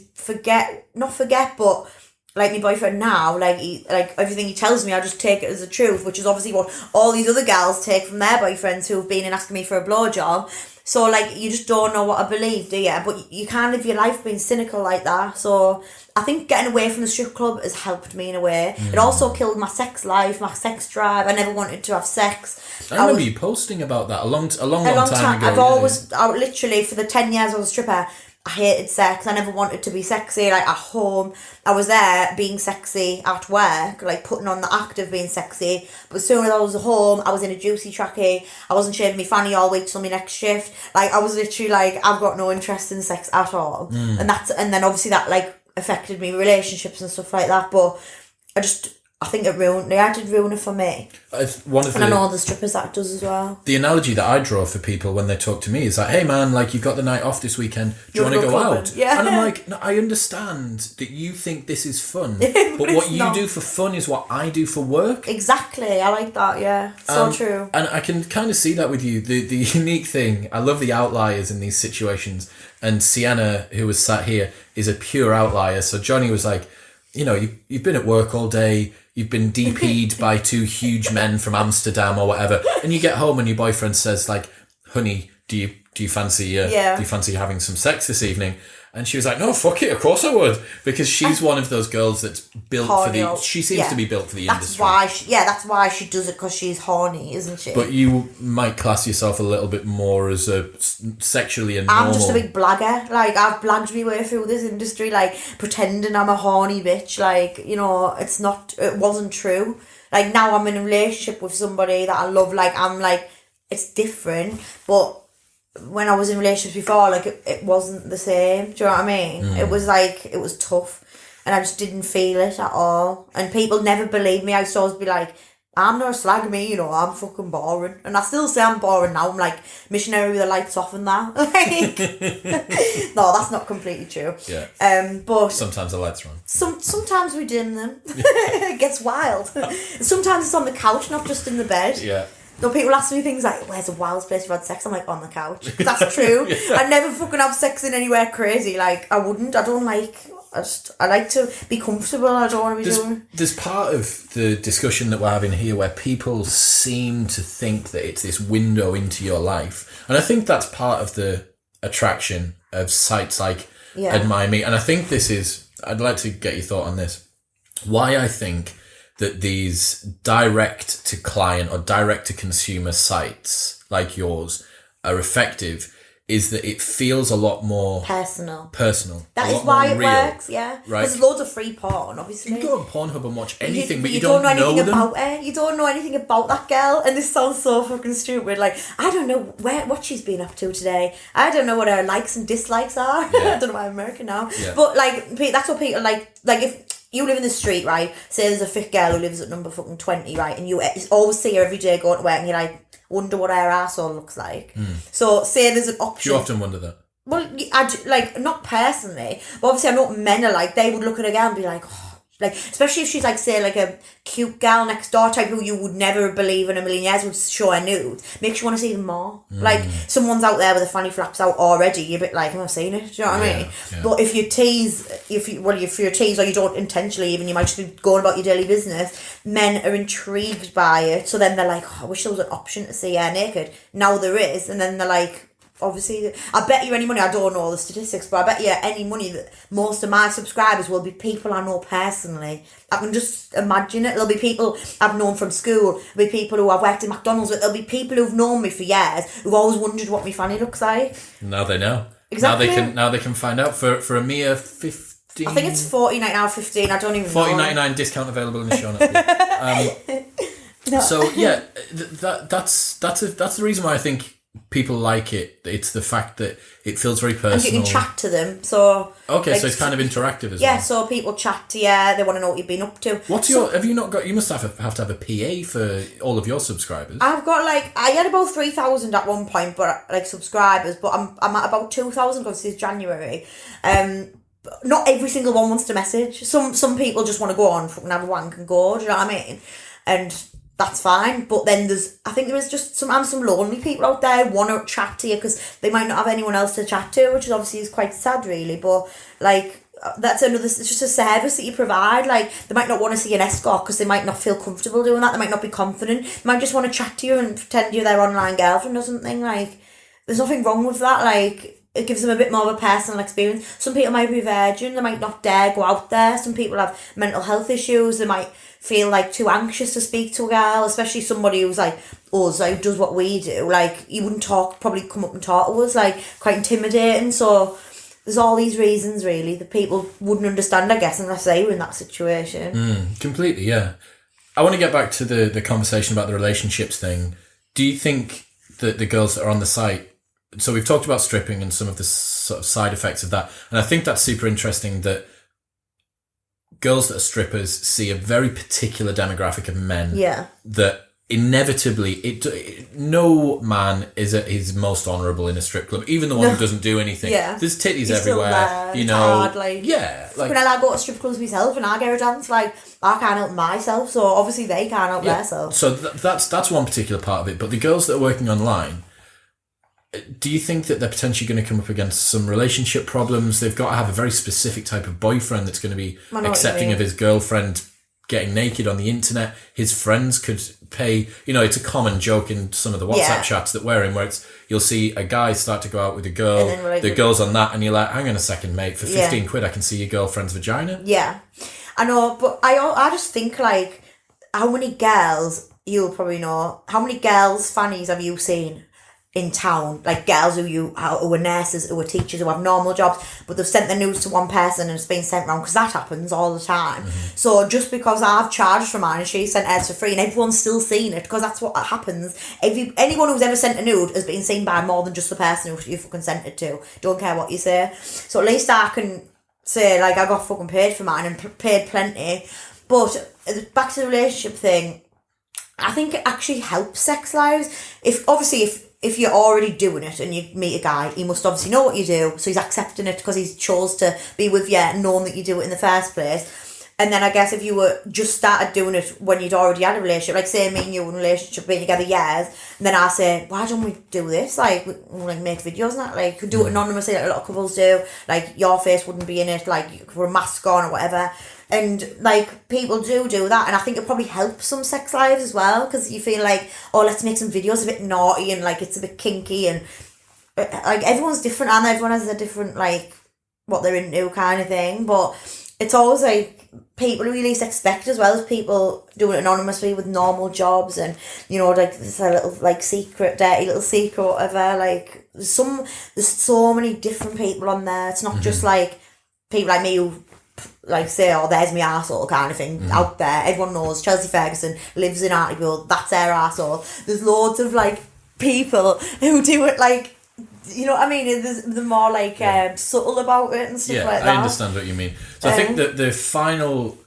not forget, but, like, my boyfriend now, like, everything he tells me, I just take it as the truth, which is obviously what all these other gals take from their boyfriends who've been and asking me for a blowjob. So, like, you just don't know what I believe, do you? But you can't live your life being cynical like that. So, I think getting away from the strip club has helped me in a way. It also killed my sex life, my sex drive. I never wanted to have sex. I remember you posting about that a long time ago. I literally, for the 10 years I was a stripper, I hated sex. I never wanted to be sexy, like, at home. I was there being sexy at work, like, putting on the act of being sexy. But as soon as I was at home, I was in a juicy trackie. I wasn't shaving my fanny all week till my next shift. Like, I was literally like, I've got no interest in sex at all. And then obviously that, like, affected me relationships and stuff like that. But I think it did ruin it for me. I know the strippers that does as well. The analogy that I draw for people when they talk to me is like, "Hey man, like, you've got the night off this weekend. Do you want to go out?" Yeah. And I'm like, "No, I understand that you think this is fun, but what you do for fun is what I do for work." Exactly. I like that. Yeah. So true. And I can kind of see that with you. The unique thing, I love the outliers in these situations. And Sienna, who was sat here, is a pure outlier. So Johnny was like, you know, you've been at work all day. You've been DP'd by two huge men from Amsterdam or whatever, and you get home and your boyfriend says, like, "Honey, do you fancy having some sex this evening?" And she was like, "No, fuck it, of course I would," because she's one of those girls that's built horny. she seems to be built for the industry. That's why she does it, because she's horny, isn't she? But you might class yourself a little bit more as a sexually and normal. I'm just a big blagger. Like, I've blagged my way through this industry, like, pretending I'm a horny bitch. Like, you know, it wasn't true. Like, now I'm in a relationship with somebody that I love. Like, I'm like, it's different. But when I was in relationships before, like, it wasn't the same. Do you know what I mean? It was like, it was tough. And I just didn't feel it at all. And people never believed me. I used to always be like, I'm not a slag me, you know, I'm fucking boring. And I still say I'm boring now. I'm like, missionary with the lights off and that. Like, no, that's not completely true. Yeah. But sometimes the lights are on. Sometimes we dim them. It gets wild. Sometimes it's on the couch, not just in the bed. Yeah. No, people ask me things like, where's the wildest place you've had sex? I'm like, on the couch. That's true. Yeah. I never fucking have sex in anywhere crazy. Like, I wouldn't. I don't like... I like to be comfortable. I don't want to be doing... There's part of the discussion that we're having here where people seem to think that it's this window into your life. And I think that's part of the attraction of sites like AdmireMe. And I think this is... I'd like to get your thought on this. Why I think that these direct-to-client or direct-to-consumer sites like yours are effective is that it feels a lot more personal. That is why it works, yeah. Right. There's loads of free porn, obviously. You can go on Pornhub and watch anything, but you don't know anything them. about her. You don't know anything about that girl, and this sounds so fucking stupid. Like, I don't know what she's been up to today. I don't know what her likes and dislikes are. Yeah. I don't know why I'm American now. Yeah. But like, that's what people like if you live in the street, right? Say there's a fit girl who lives at number fucking 20, right? And you always see her every day going to work, and you're like, wonder what her arsehole looks like. So say there's an option. Do you often wonder that? Well, like, not personally, but obviously I know what men are like. They would look at a girl and be like, oh, like, especially if she's like, say, like a cute girl next door type who you would never believe in a million years would show her nudes. Makes you want to see them more. Like, someone's out there with the fanny flaps out already, you're a bit like, I'm not seeing it. Do you know what I mean? Yeah. But if you tease, if you're teased or you don't intentionally even, you might just be going about your daily business, men are intrigued by it. So then they're like, oh, I wish there was an option to see her naked. Now there is. And then they're like, obviously, I bet you any money, I don't know all the statistics, but I bet you any money that most of my subscribers will be people I know personally. I can just imagine it. There'll be people I've known from school, there'll be people who I've worked in McDonald's with, there'll be people who've known me for years who've always wondered what my fanny looks like. Now they know. Exactly. Now they can find out for a mere 15. I think it's $49 now, 15. I don't even know. $14.99 discount available in the show notes. No. So yeah, that's the reason why I think people like it. It's the fact that it feels very personal. And you can chat to them. So okay, like, so it's kind of interactive as well. Yeah, so people chat to you. They want to know what you've been up to. Have you not got? You must have to have a PA for all of your subscribers. I've got I had about 3,000 at one point, but like subscribers. But I'm at about 2,000 because it's January. Not every single one wants to message. Some people just want to go on, fucking have a wank and go. Do you know what I mean? And that's fine. But then I think there is just some lonely people out there who want to chat to you because they might not have anyone else to chat to, which is obviously quite sad, really. But like, that's it's just a service that you provide. Like, they might not want to see an escort because they might not feel comfortable doing that. They might not be confident. They might just want to chat to you and pretend you're their online girlfriend or something. Like, there's nothing wrong with that. Like, it gives them a bit more of a personal experience. Some people might be virgin. They might not dare go out there. Some people have mental health issues. They might feel like too anxious to speak to a girl, especially somebody who's like us, who does what we do. Like, you wouldn't probably come up and talk to us, like, quite intimidating. So there's all these reasons, really, that people wouldn't understand, I guess, unless they were in that situation. Completely, yeah. I want to get back to the conversation about the relationships thing. Do you think that the girls that are on the site, so we've talked about stripping and some of the sort of side effects of that, and I think that's super interesting that girls that are strippers see a very particular demographic of men that inevitably no man is at his most honourable in a strip club, even the one who doesn't do anything. There's titties everywhere, you know. Hard, like, like, when I go to strip clubs myself and I go to dance, like, I can't help myself, so obviously they can't help themselves. So that's one particular part of it. But the girls that are working online, do you think that they're potentially going to come up against some relationship problems? They've got to have a very specific type of boyfriend that's going to be accepting of his girlfriend getting naked on the internet. His friends could pay, it's a common joke in some of the WhatsApp chats that we're in, where you'll see a guy start to go out with a girl, the girl's on that, and you're like, hang on a second, mate, for 15 quid I can see your girlfriend's vagina. Yeah, I know, but I just think, like, how many girls, you'll probably know, how many girls' fannies have you seen in town, like girls who are nurses, who are teachers, who have normal jobs, but they've sent the nudes to one person and it's been sent round, because that happens all the time. So just because I've charged for mine and she sent hers for free and everyone's still seen it, because that's what happens. Anyone who's ever sent a nude has been seen by more than just the person who you fucking sent it to. Don't care what you say. So at least I can say, like, I got fucking paid for mine and paid plenty. But back to the relationship thing, I think it actually helps sex lives. If you're already doing it and you meet a guy, he must obviously know what you do, so he's accepting it because he's chose to be with you, knowing that you do it in the first place. And then I guess if you were just started doing it when you'd already had a relationship, like say me and you in a relationship, been together years, and then I say, why don't we do this? Like, we like make videos and that, like, could do it anonymously, like a lot of couples do. Like, your face wouldn't be in it, like, you could put a mask on or whatever. And, like, people do that, and I think it probably helps some sex lives as well, because you feel like, oh, let's make some videos a bit naughty, and, like, it's a bit kinky, and, like, everyone's different, and everyone has a different, like, what they're into kind of thing, but it's always, like, people really expect as well as people doing it anonymously with normal jobs, and, you know, like, there's a little, like, dirty little secret, whatever, like, there's so many different people on there. It's not just, like, people like me who, like, say, oh, there's my arsehole kind of thing out there. Everyone knows Chelsea Ferguson lives in Hartlepool, that's her arsehole. There's loads of, like, people who do it, like, you know what I mean? They're more, like, subtle about it and stuff like that. I understand what you mean. So I think that the final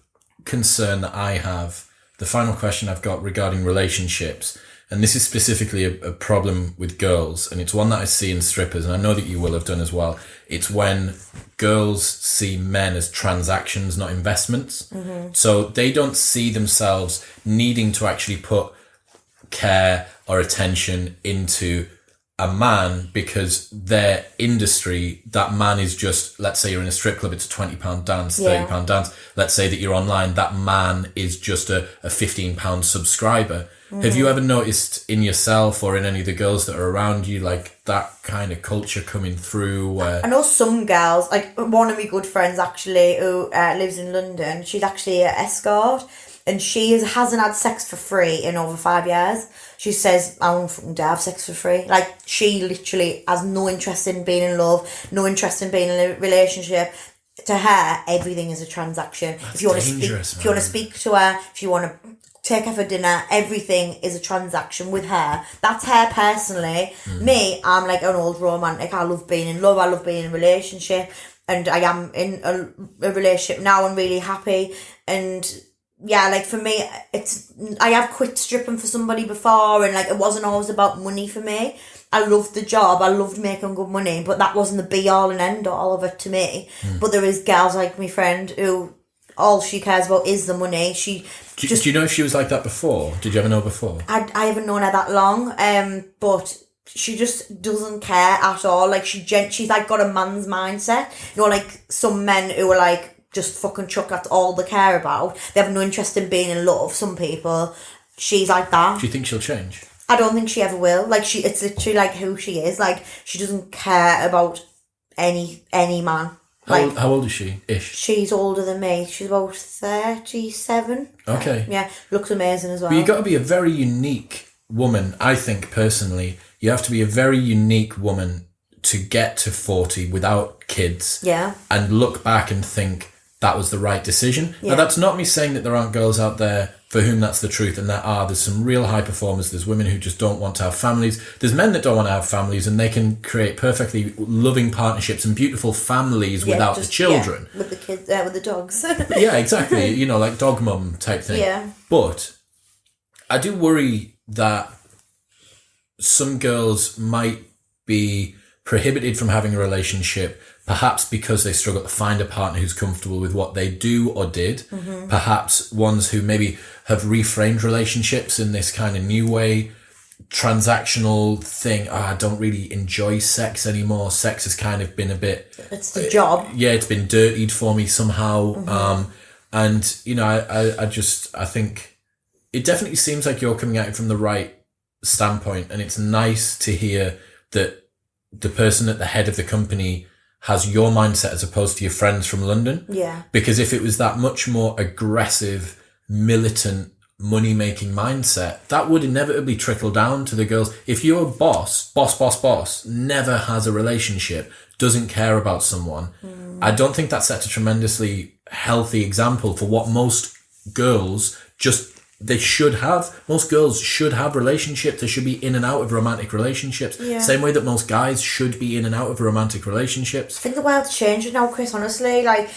concern that I have, the final question I've got regarding relationships, and this is specifically a problem with girls, and it's one that I see in strippers, and I know that you will have done as well. It's when girls see men as transactions, not investments. So they don't see themselves needing to actually put care or attention into a man, because their industry, that man is just, let's say you're in a strip club, it's a £20 dance, £30 dance. Let's say that you're online, that man is just a £15 subscriber. Have you ever noticed in yourself or in any of the girls that are around you, like, that kind of culture coming through where... I know some girls, like, one of my good friends actually, who lives in London, she's actually an escort, and she hasn't had sex for free in over 5 years. She says, I won't fucking dare have sex for free. Like, she literally has no interest in being in love, no interest in being in a relationship. To her, everything is a transaction. That's if you want dangerous, if you want to speak to her, if you want to take her for dinner, everything is a transaction with her. That's her personally. Me, I'm like an old romantic. I love being in love. I love being in a relationship. And I am in a relationship now. I'm really happy. And yeah, like, for me, I have quit stripping for somebody before, and, like, it wasn't always about money for me. I loved the job, I loved making good money, but that wasn't the be all and end all of it to me. But there is girls like my friend who all she cares about is the money. Do you know if she was like that before? Did you ever know before? I haven't known her that long, but she just doesn't care at all. Like, she's like got a man's mindset. You know, like some men who are like, just fucking chuck, that's all they care about. They have no interest in being in love, some people. She's like that. Do you think she'll change? I don't think she ever will. Like, it's literally like who she is. Like, she doesn't care about any man. How old is she? Ish. She's older than me. She's about 37. Okay. Yeah, looks amazing as well. But you've got to be a very unique woman, I think, personally. You have to be a very unique woman to get to 40 without kids. Yeah. And look back and think, that was the right decision. Yeah. Now, that's not me saying that there aren't girls out there for whom that's the truth, and there's some real high performers. There's women who just don't want to have families. There's men that don't want to have families, and they can create perfectly loving partnerships and beautiful families without the children. Yeah, with the kids, with the dogs. Yeah, exactly. You know, like dog mum type thing. Yeah. But I do worry that some girls might be prohibited from having a relationship, perhaps because they struggle to find a partner who's comfortable with what they do or did. Perhaps ones who maybe have reframed relationships in this kind of new way, transactional thing. I don't really enjoy sex anymore. Sex has kind of been a bit... It's the job. Yeah, it's been dirtied for me somehow. And, you know, I think it definitely seems like you're coming at it from the right standpoint. And it's nice to hear that the person at the head of the company has your mindset as opposed to your friends from London. Yeah. Because if it was that much more aggressive, militant, money-making mindset, that would inevitably trickle down to the girls. If your boss, never has a relationship, doesn't care about someone, I don't think that sets a tremendously healthy example for what most girls should have. Most girls should have relationships. They should be in and out of romantic relationships. Yeah. Same way that most guys should be in and out of romantic relationships. I think the world's changing now, Chris, honestly. Like,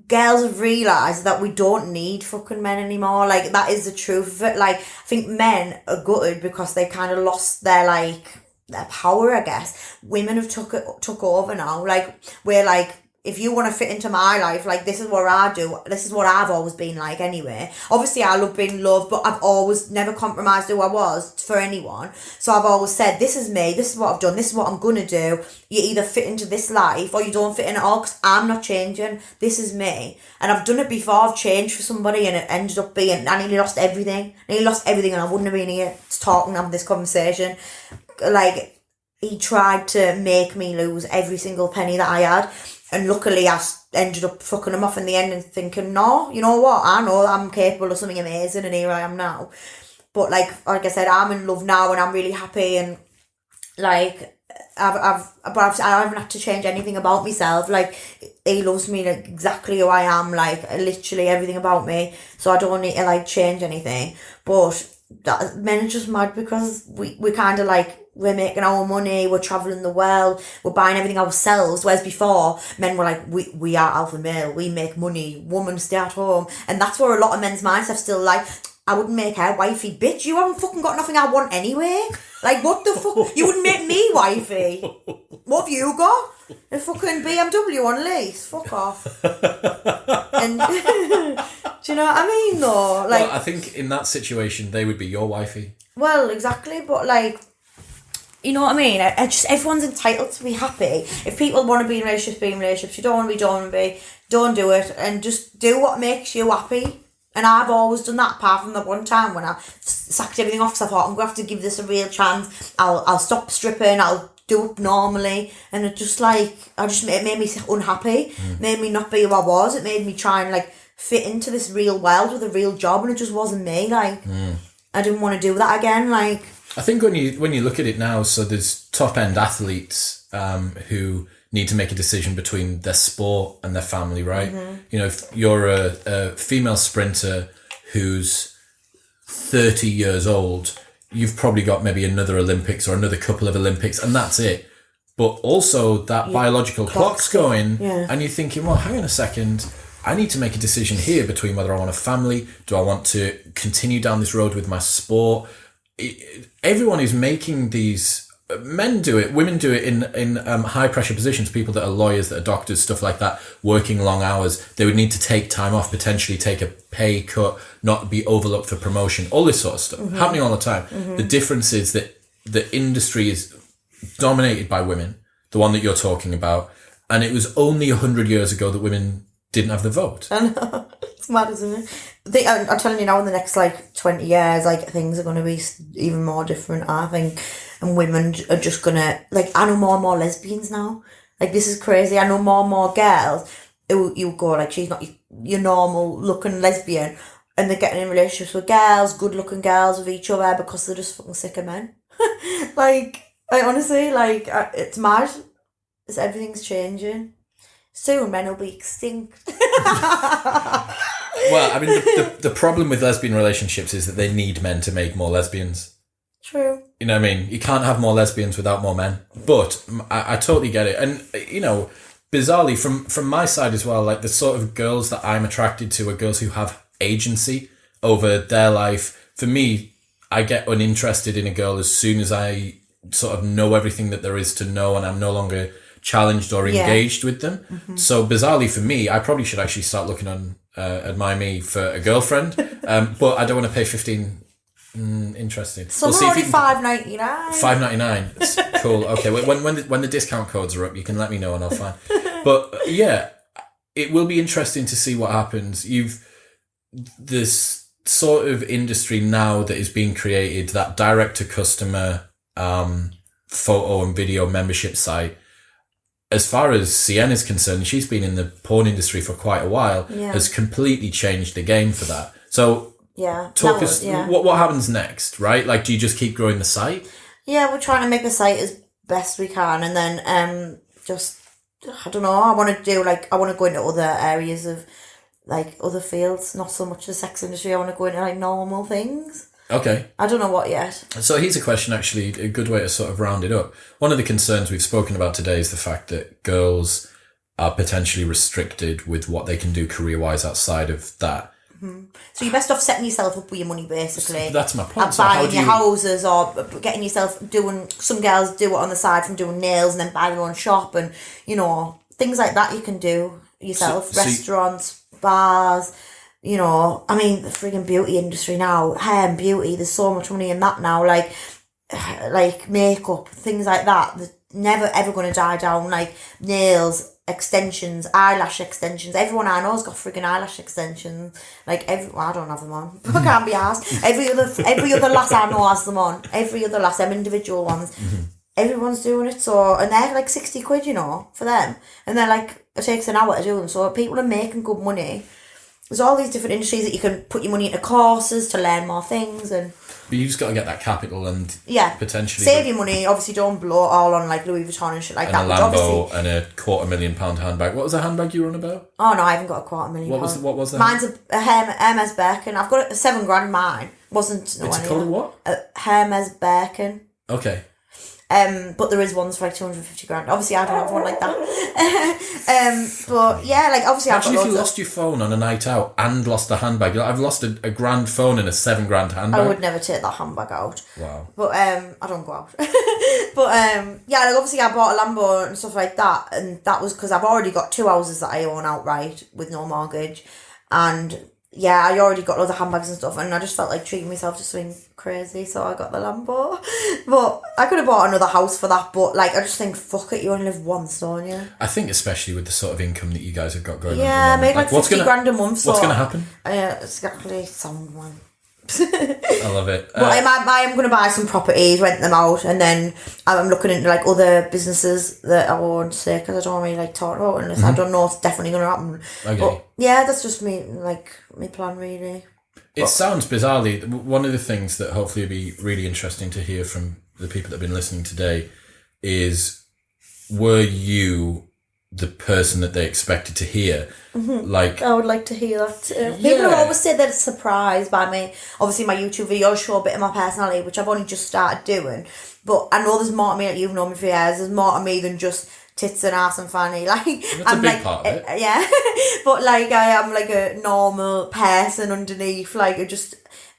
girls have realised that we don't need fucking men anymore. Like, that is the truth of it. Like, I think men are gutted because they kind of lost their, like, their power, I guess. Women have took over now. Like, we're like, if you want to fit into my life, like, this is what I do. This is what I've always been like anyway. Obviously, I love being loved, but I've always never compromised who I was for anyone. So I've always said, this is me. This is what I've done. This is what I'm going to do. You either fit into this life or you don't fit in at all, because I'm not changing. This is me. And I've done it before. I've changed for somebody and it ended up being, I nearly lost everything. And I wouldn't have been here talking, having this conversation. Like, he tried to make me lose every single penny that I had. And luckily, I ended up fucking him off in the end and thinking, no, you know what? I know I'm capable of something amazing, and here I am now. But like I said, I'm in love now, and I'm really happy. And like, I haven't had to change anything about myself. Like, he loves me like exactly who I am. Like, literally everything about me. So I don't need to like change anything. But men are just mad because we kind of like, we're making our money, we're travelling the world, we're buying everything ourselves, whereas before, men were like, we are alpha male, we make money, women stay at home. And that's where a lot of men's minds are still like, I wouldn't make her wifey. Bitch, you haven't fucking got nothing I want anyway. Like, what the fuck? You wouldn't make me wifey. What have you got? A fucking BMW on lease. Fuck off. And do you know what I mean, though? Like, well, I think in that situation, they would be your wifey. Well, exactly, but like, you know what I mean? I just, everyone's entitled to be happy. If people want to be in relationships, be in relationships. You don't want to be, don't do it. And just do what makes you happy. And I've always done that, apart from that one time when I sacked everything off because I thought, I'm going to have to give this a real chance. I'll stop stripping, I'll do it normally. And it just like, it made me unhappy. Made me not be who I was. It made me try and like fit into this real world with a real job, and it just wasn't me. Like, I didn't want to do that again. Like, I think when you look at it now, so there's top end athletes who need to make a decision between their sport and their family, right? You know, if you're a female sprinter who's 30 years old, you've probably got maybe another Olympics or another couple of Olympics, and that's it. But also that biological clock's going, and you're thinking, well, hang on a second, I need to make a decision here between whether I want a family, do I want to continue down this road with my sport? Everyone is making these. Men do it, women do it in high pressure positions. People that are lawyers, that are doctors, stuff like that, working long hours. They would need to take time off, potentially take a pay cut, not be overlooked for promotion, all this sort of stuff happening all the time. The difference is that the industry is dominated by women, the one that you're talking about, and it was only 100 years ago that women didn't have the vote. I know. It's mad, isn't it? I'm telling you now, in the next like 20 years, like, things are going to be even more different, I think. And women are just going to, like, I know more and more lesbians now. Like, this is crazy. I know more and more girls who you go, like, she's not your normal looking lesbian. And they're getting in relationships with girls, good looking girls with each other, because they're just fucking sick of men. like honestly, like, it's mad. Everything's changing. Soon men will be extinct. Well, I mean, the problem with lesbian relationships is that they need men to make more lesbians. True. You know what I mean? You can't have more lesbians without more men. But I totally get it. And, you know, bizarrely, from my side as well, like, the sort of girls that I'm attracted to are girls who have agency over their life. For me, I get uninterested in a girl as soon as I sort of know everything that there is to know, and I'm no longer challenged or engaged with them. So bizarrely for me, I probably should actually start looking on AdmireMe for a girlfriend, but I don't want to pay 15. Interesting. So we'll already $5.99. $5.99. It's cool. Okay, when the discount codes are up, you can let me know and I'll find. But yeah, it will be interesting to see what happens. This sort of industry now that is being created, that direct to customer photo and video membership site. As far as Sienna's concerned, she's been in the porn industry for quite a while, has completely changed the game for that. So Yeah. Talk Now, us. yeah. What happens next? Right? Like, do you just keep growing the site? Yeah, we're trying to make the site as best we can, and then just I don't know. I want to go into other areas of like other fields, not so much the sex industry. I want to go into like normal things. Okay. I don't know what yet. So here's a question, actually, a good way to sort of round it up. One of the concerns we've spoken about today is the fact that girls are potentially restricted with what they can do career-wise outside of that. Mm-hmm. So you're best off setting yourself up with your money, basically. That's my point. And buying your houses or getting yourself doing... Some girls do it on the side from doing nails and then buy their own shop and, you know, things like that you can do yourself. Restaurants, bars... You know, I mean, the frigging beauty industry now, hair and beauty, there's so much money in that now, like makeup, things like that. They're never ever going to die down, like nails, extensions, eyelash extensions. Everyone I know's got frigging eyelash extensions. Like, I don't have them on. I can't be asked. Every other lass I know has them on. Every other lass, them individual ones. Mm-hmm. Everyone's doing it, so, and they're like 60 quid, you know, for them. And they're like, it takes an hour to do them, so people are making good money. There's all these different industries that you can put your money into courses to learn more things and... But you just got to get that capital and potentially... Save your money. Obviously, don't blow it all on like Louis Vuitton and shit like that. And a Lambo and a £250,000 handbag. What was the handbag you were on about? Oh, no, I haven't got a £250,000. What was that? Mine's a Hermes Birkin. I've got a $7,000 mine. Wasn't... It's called a what? A Hermes Birkin. Okay. But there is ones for like $250,000. Obviously, I don't have one like that. But yeah, like obviously, Imagine if you lost your phone on a night out and lost the handbag. I've lost a grand phone in a $7,000 handbag. I would never take that handbag out. Wow. But I don't go out. But yeah, like obviously, I bought a Lambo and stuff like that, and that was because I've already got 2 houses that I own outright with no mortgage, and yeah, I already got other handbags and stuff, and I just felt like treating myself to something crazy, so I got the Lambo. But I could have bought another house for that, but like, I just think, fuck it, you only live once, don't you? I think especially with the sort of income that you guys have got going on. Yeah, make like 50 grand a month. What's going to happen? Exactly, someone. I love it. But I am going to buy some properties, rent them out, and then I'm looking into like other businesses that I won't say because I don't really like talking about it unless I don't know it's definitely going to happen. Okay. But yeah, that's just me, like my plan really. It sounds bizarrely, one of the things that hopefully will be really interesting to hear from the people that have been listening today is, were you the person that they expected to hear? Mm-hmm. Like, I would like to hear that too. People have always said they're surprised by me. Obviously my YouTube videos show a bit of my personality, which I've only just started doing, but I know there's more to me. Like, you've known me for years, there's more to me than just tits and ass and fanny. Like, that's I'm a big part of it. Yeah. But like, I am like a normal person underneath, like a just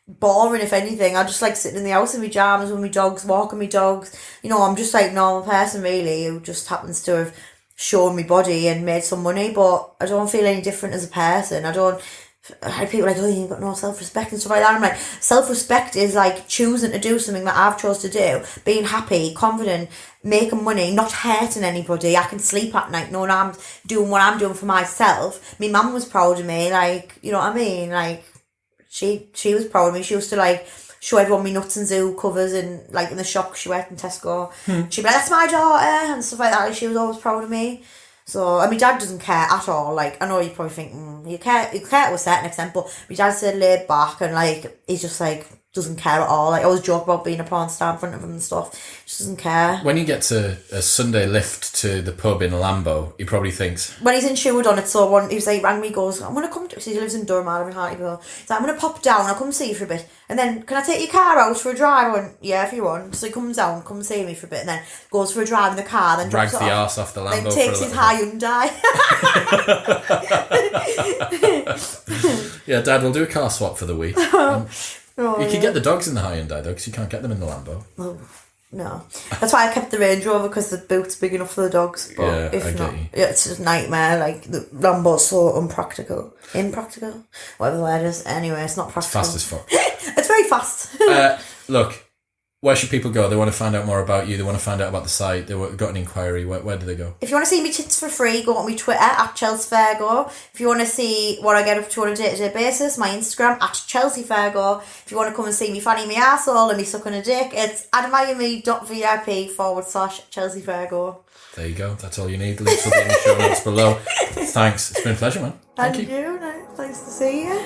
boring, if anything. I just like sitting in the house in my pyjamas with my dogs, walking my dogs. You know, I'm just like a normal person really, who just happens to have shown my body and made some money, but I don't feel any different as a person. I had people like, oh, you've got no self-respect and stuff like that. I'm like, self-respect is like choosing to do something that I've chose to do, being happy, confident, making money, not hurting anybody. I can sleep at night knowing I'm doing what I'm doing for myself. My mum was proud of me, like, you know what I mean? Like, she was proud of me. She used to like show everyone my Nuts and Zoo covers and like in the shop she worked in Tesco. She'd be like, that's my daughter and stuff like that. Like, she was always proud of me. So, and my dad doesn't care at all. Like, I know you probably think, you care to a certain extent, but my dad's so laid back and like, he's just like, doesn't care at all. Like, I always joke about being a porn star in front of him and stuff. He just doesn't care. When he gets a Sunday lift to the pub in a Lambo, he probably thinks... When he's in Sherwood on it, so he was like, rang me, goes, I'm going to come to... Because he lives in Durham, I live in Hartlepool. He's like, I'm going to pop down, I'll come see you for a bit. And then, can I take your car out for a drive? I went, yeah, if you want. So he comes down, come see me for a bit, and then goes for a drive in the car, then drags the arse off the Lambo. Then takes his Hyundai. Yeah, Dad, we'll do a car swap for the week. You can get the dogs in the Hyundai though, because you can't get them in the Lambo. Oh, no. That's why I kept the Range Rover, because the boot's big enough for the dogs. But yeah, if not, yeah, it's just a nightmare. Like, the Lambo's so impractical, whatever the word is. Anyway, it's not practical. It's fast as fuck. It's very fast. Look, where should people go? They want to find out more about you. They want to find out about the site. They've got an inquiry. Where do they go? If you want to see me tits for free, go on my Twitter at Chelsea Fergo. If you want to see what I get up to on a day-to-day basis, my Instagram at Chelsea Fergo. If you want to come and see me fanny my arsehole and me sucking a dick, it's AdmireMe.vip /Chelsea Fergo. There you go. That's all you need. Links will be in the show notes below. Thanks. It's been a pleasure, man. Thank you. Nice to see you.